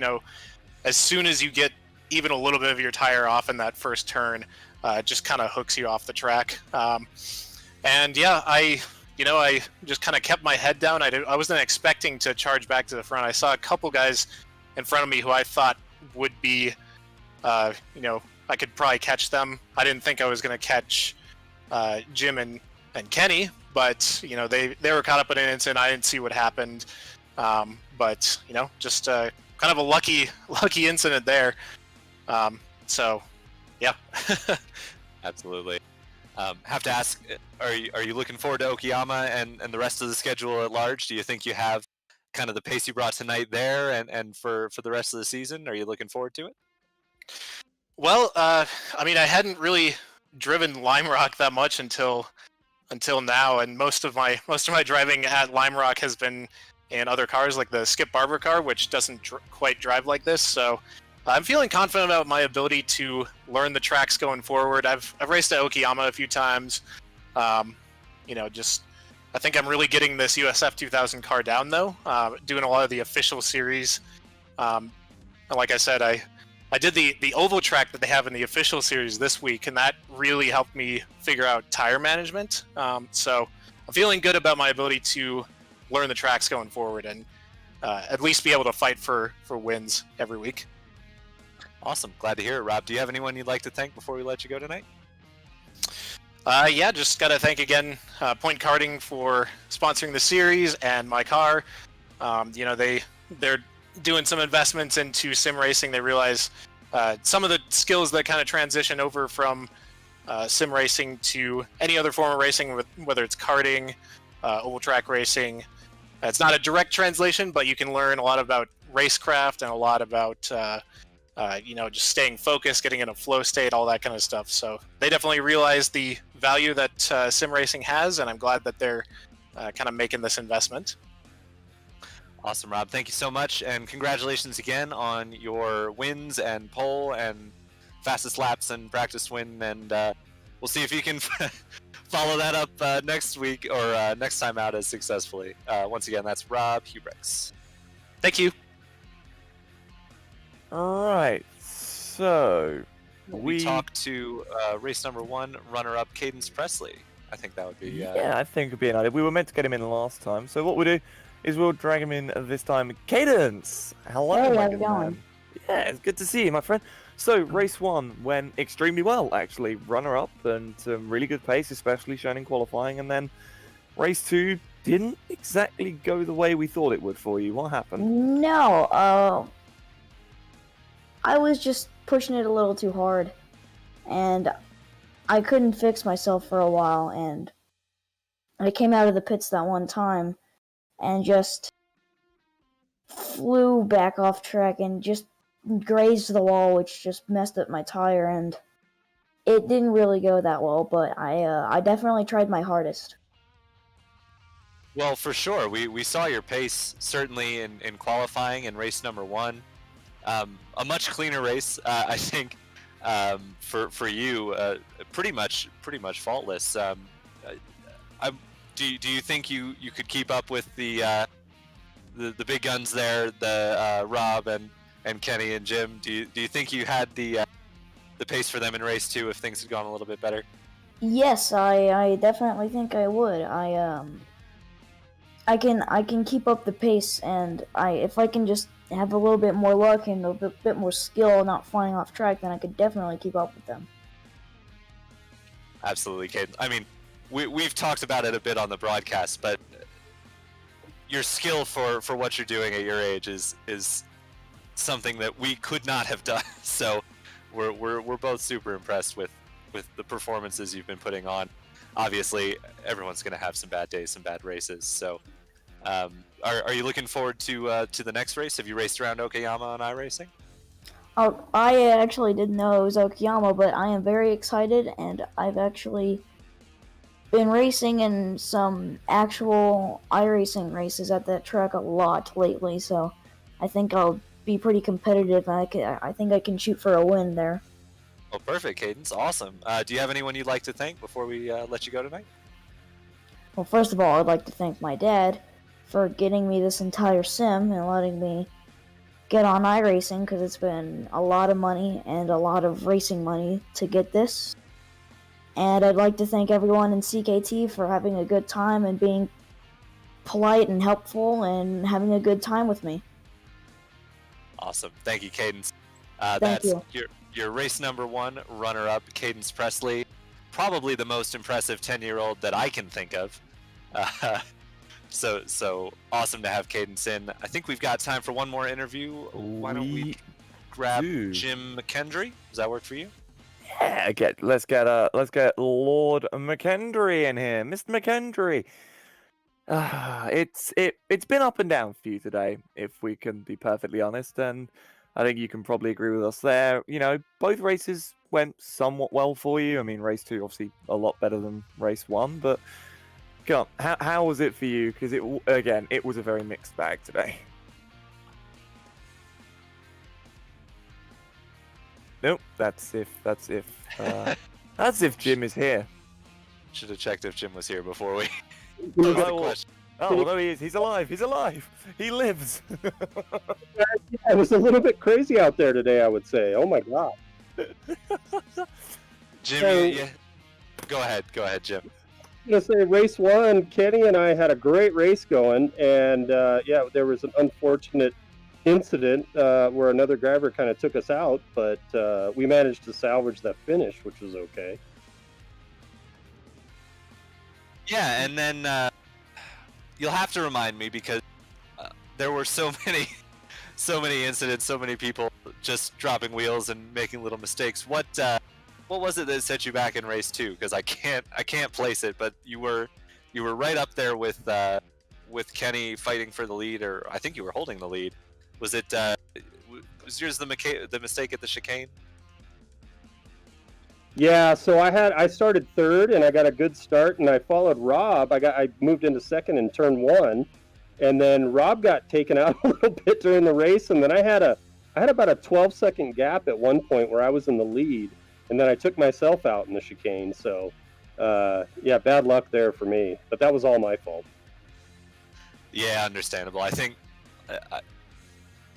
as soon as you get even a little bit of your tire off in that first turn, it just kind of hooks you off the track. And yeah, I just kind of kept my head down. I wasn't expecting to charge back to the front. I saw a couple guys in front of me who I thought would be, I could probably catch them. I didn't think I was going to catch Jim and Kenny, but they were caught up in an incident. I didn't see what happened, but just kind of a lucky incident there. So, yeah. Absolutely. Have to ask, are you looking forward to Okayama and the rest of the schedule at large? Do you think you have kind of the pace you brought tonight there and for the rest of the season? Are you looking forward to it? Well, I mean, I hadn't really driven Lime Rock that much until now, and most of my driving at Lime Rock has been in other cars, like the Skip Barber car, which doesn't quite drive like this. So I'm feeling confident about my ability to learn the tracks going forward. I've raced at Okayama a few times. I think I'm really getting this USF 2000 car down, though. Doing a lot of the official series. And like I said, I did the oval track that they have in the official series this week, and that really helped me figure out tire management. So I'm feeling good about my ability to learn the tracks going forward and at least be able to fight for wins every week. Awesome. Glad to hear it, Rob. Do you have anyone you'd like to thank before we let you go tonight? Yeah, just got to thank again Point Karting for sponsoring the series and my car. They're doing some investments into sim racing. They realize some of the skills that kind of transition over from sim racing to any other form of racing, whether it's karting, oval track racing. It's not a direct translation, but you can learn a lot about racecraft and a lot about just staying focused, getting in a flow state, all that kind of stuff. So they definitely realize the value that sim racing has, and I'm glad that they're kind of making this investment. Awesome, Rob. Thank you so much, and congratulations again on your wins and pole and fastest laps and practice win, and we'll see if you can follow that up next week or next time out as successfully. Once again, that's Rob Hubrix. Thank you. All right, so We talked to race number 1, runner-up Cadence Presley. I think that would be. Yeah, I think it'd be an idea. We were meant to get him in last time, so what we'll do is we'll drag him in this time. Cadence, hello, Hey, my how's good it going? man. Yeah, it's good to see you, my friend. So race 1 went extremely well, actually. Runner-up and some really good pace, especially shown in qualifying. And then race 2 didn't exactly go the way we thought it would for you. What happened? No, I was just pushing it a little too hard, and I couldn't fix myself for a while, and I came out of the pits that one time and just flew back off track and just grazed the wall, which just messed up my tire, and it didn't really go that well, but I definitely tried my hardest. Well, for sure. We saw your pace certainly in qualifying in race number 1. A much cleaner race, I think, for you. Pretty much faultless. Do you think you could keep up with the big guns there, the Rob and Kenny and Jim? Do you think you had the pace for them in race 2 if things had gone a little bit better? Yes, I definitely think I would. I can keep up the pace, and if I can just have a little bit more luck and a bit more skill, not flying off track, then I could definitely keep up with them. Absolutely, Caden. I mean, we've talked about it a bit on the broadcast, but your skill for what you're doing at your age is something that we could not have done. So we're both super impressed with the performances you've been putting on. Obviously, everyone's going to have some bad days, some bad races. So, are you looking forward to the next race? Have you raced around Okayama on iRacing? Oh, I actually didn't know it was Okayama, but I am very excited, and I've actually been racing in some actual iRacing races at that track a lot lately, so I think I'll be pretty competitive, and I think I can shoot for a win there. Oh, perfect, Cadence. Awesome. Do you have anyone you'd like to thank before we let you go tonight? Well, first of all, I'd like to thank my dad for getting me this entire sim and letting me get on iRacing, because it's been a lot of money and a lot of racing money to get this. And I'd like to thank everyone in CKT for having a good time and being polite and helpful and having a good time with me. Awesome. Thank you, Cadence. Thank That's you. your race number 1 runner-up, Cadence Presley. Probably the most impressive 10-year-old that I can think of. So awesome to have Cadence in. I think we've got time for one more interview. Why don't we grab Jim McKendry? Does that work for you? Yeah, let's get Lord McKendry in here, Mr. McKendry. It's been up and down for you today, if we can be perfectly honest, and I think you can probably agree with us there. You know, both races went somewhat well for you. I mean, race 2 obviously a lot better than race 1, but come on, how was it for you? Because it was a very mixed bag today. Nope, that's if Jim is here. Should have checked if Jim was here before we Oh, posed the question. well, no, he is. He's alive. He's alive. He lives. It was a little bit crazy out there today, I would say. Oh my god. Jim, So- yeah. Go ahead, Jim. I'm gonna say race 1, Kenny and I had a great race going, and there was an unfortunate incident where another driver kind of took us out, but we managed to salvage that finish, which was okay. Yeah, and then you'll have to remind me, because there were so many incidents, so many people just dropping wheels and making little mistakes. What was it that set you back in race 2? Because I can't place it, but you were right up there with Kenny fighting for the lead, or I think you were holding the lead. Was it was yours the mistake at the chicane? Yeah, so I started third, and I got a good start, and I followed Rob. I moved into second in turn 1, and then Rob got taken out a little bit during the race, and then I had I had about a 12-second gap at one point where I was in the lead, and then I took myself out in the chicane. So, yeah, bad luck there for me. But that was all my fault. Yeah, understandable. I think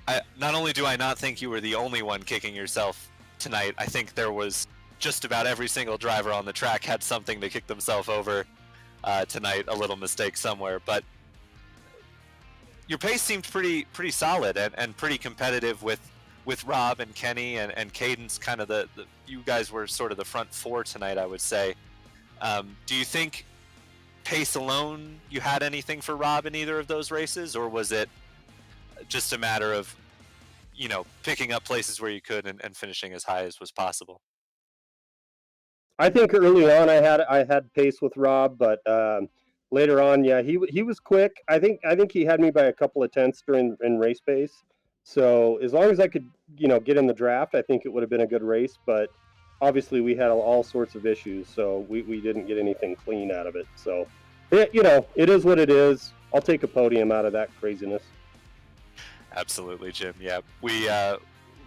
I not only do I not think you were the only one kicking yourself tonight, I think there was just about every single driver on the track had something to kick themselves over tonight, a little mistake somewhere. But your pace seemed pretty solid and pretty competitive with Rob and Kenny and Cadence. Kind of the you guys were sort of the front four tonight, I would say. Do you think pace alone you had anything for Rob in either of those races, or was it just a matter of picking up places where you could and finishing as high as was possible? I think early on I had pace with Rob, but later on, yeah, he was quick. I think he had me by a couple of tenths in race pace. So as long as I could, get in the draft, I think it would have been a good race. But obviously, we had all sorts of issues, so we didn't get anything clean out of it. So, it is what it is. I'll take a podium out of that craziness. Absolutely, Jim. Yeah, we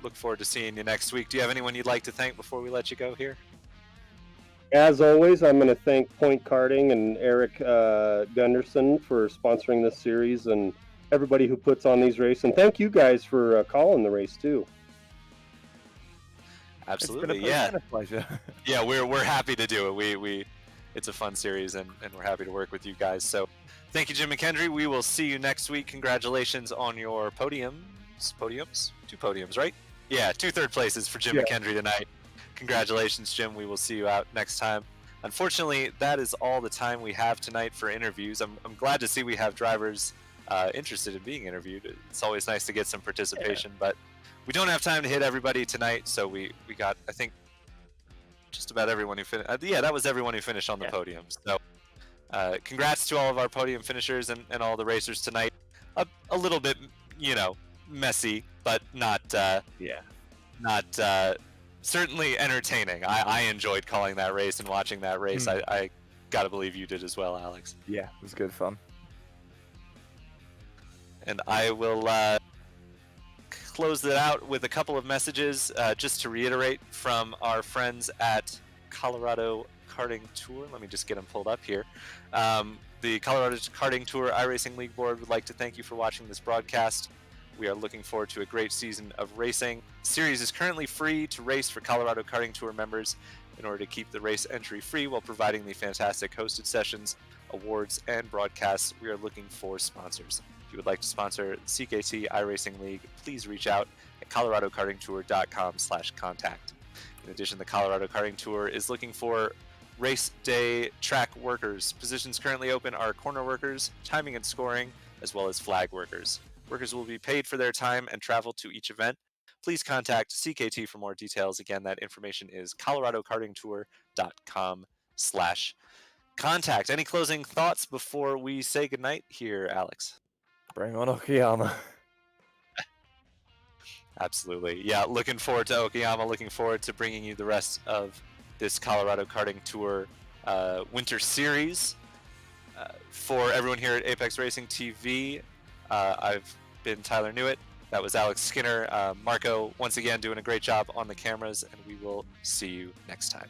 look forward to seeing you next week. Do you have anyone you'd like to thank before we let you go here? As always, I'm going to thank Point Karting and Eric Gunderson for sponsoring this series, and everybody who puts on these races. And thank you guys for calling the race too. Absolutely, it's been a pleasure. Yeah, we're happy to do it. We it's a fun series, and we're happy to work with you guys. So thank you, Jim McKendry. We will see you next week. Congratulations on your podiums. 2 podiums, right? Yeah, 2 third places for Jim McKendry tonight. Congratulations, Jim. We will see you out next time. Unfortunately, that is all the time we have tonight for interviews. I'm glad to see we have drivers interested in being interviewed. It's always nice to get some participation, but we don't have time to hit everybody tonight, so we got, I think, just about everyone who finished. Yeah, that was everyone who finished on the podium. So congrats to all of our podium finishers and all the racers tonight. A little bit, messy, but not certainly entertaining. I enjoyed calling that race and watching that race. I gotta believe you did as well, Alex. Yeah, it was good fun. And I will close it out with a couple of messages just to reiterate from our friends at Colorado Karting Tour. Let me just get them pulled up here. The Colorado Karting Tour iRacing League Board would like to thank you for watching this broadcast. We are looking forward to a great season of racing. The series is currently free to race for Colorado Karting Tour members in order to keep the race entry free while providing the fantastic hosted sessions, awards, and broadcasts. We are looking for sponsors. If you would like to sponsor CKT iRacing League, please reach out at coloradokartingtour.com/contact. In addition, the Colorado Karting Tour is looking for race day track workers. Positions currently open are corner workers, timing and scoring, as well as flag workers. Workers will be paid for their time and travel to each event. Please contact CKT for more details. Again, that information is coloradokartingtour.com/contact. Any closing thoughts before we say goodnight here, Alex? Bring on Okayama. Absolutely. Yeah, looking forward to Okayama. Looking forward to bringing you the rest of this Colorado Karting Tour winter series. For everyone here at Apex Racing TV, I've been Tyler Newitt. That was Alex Skinner. Marco, once again, doing a great job on the cameras, and we will see you next time.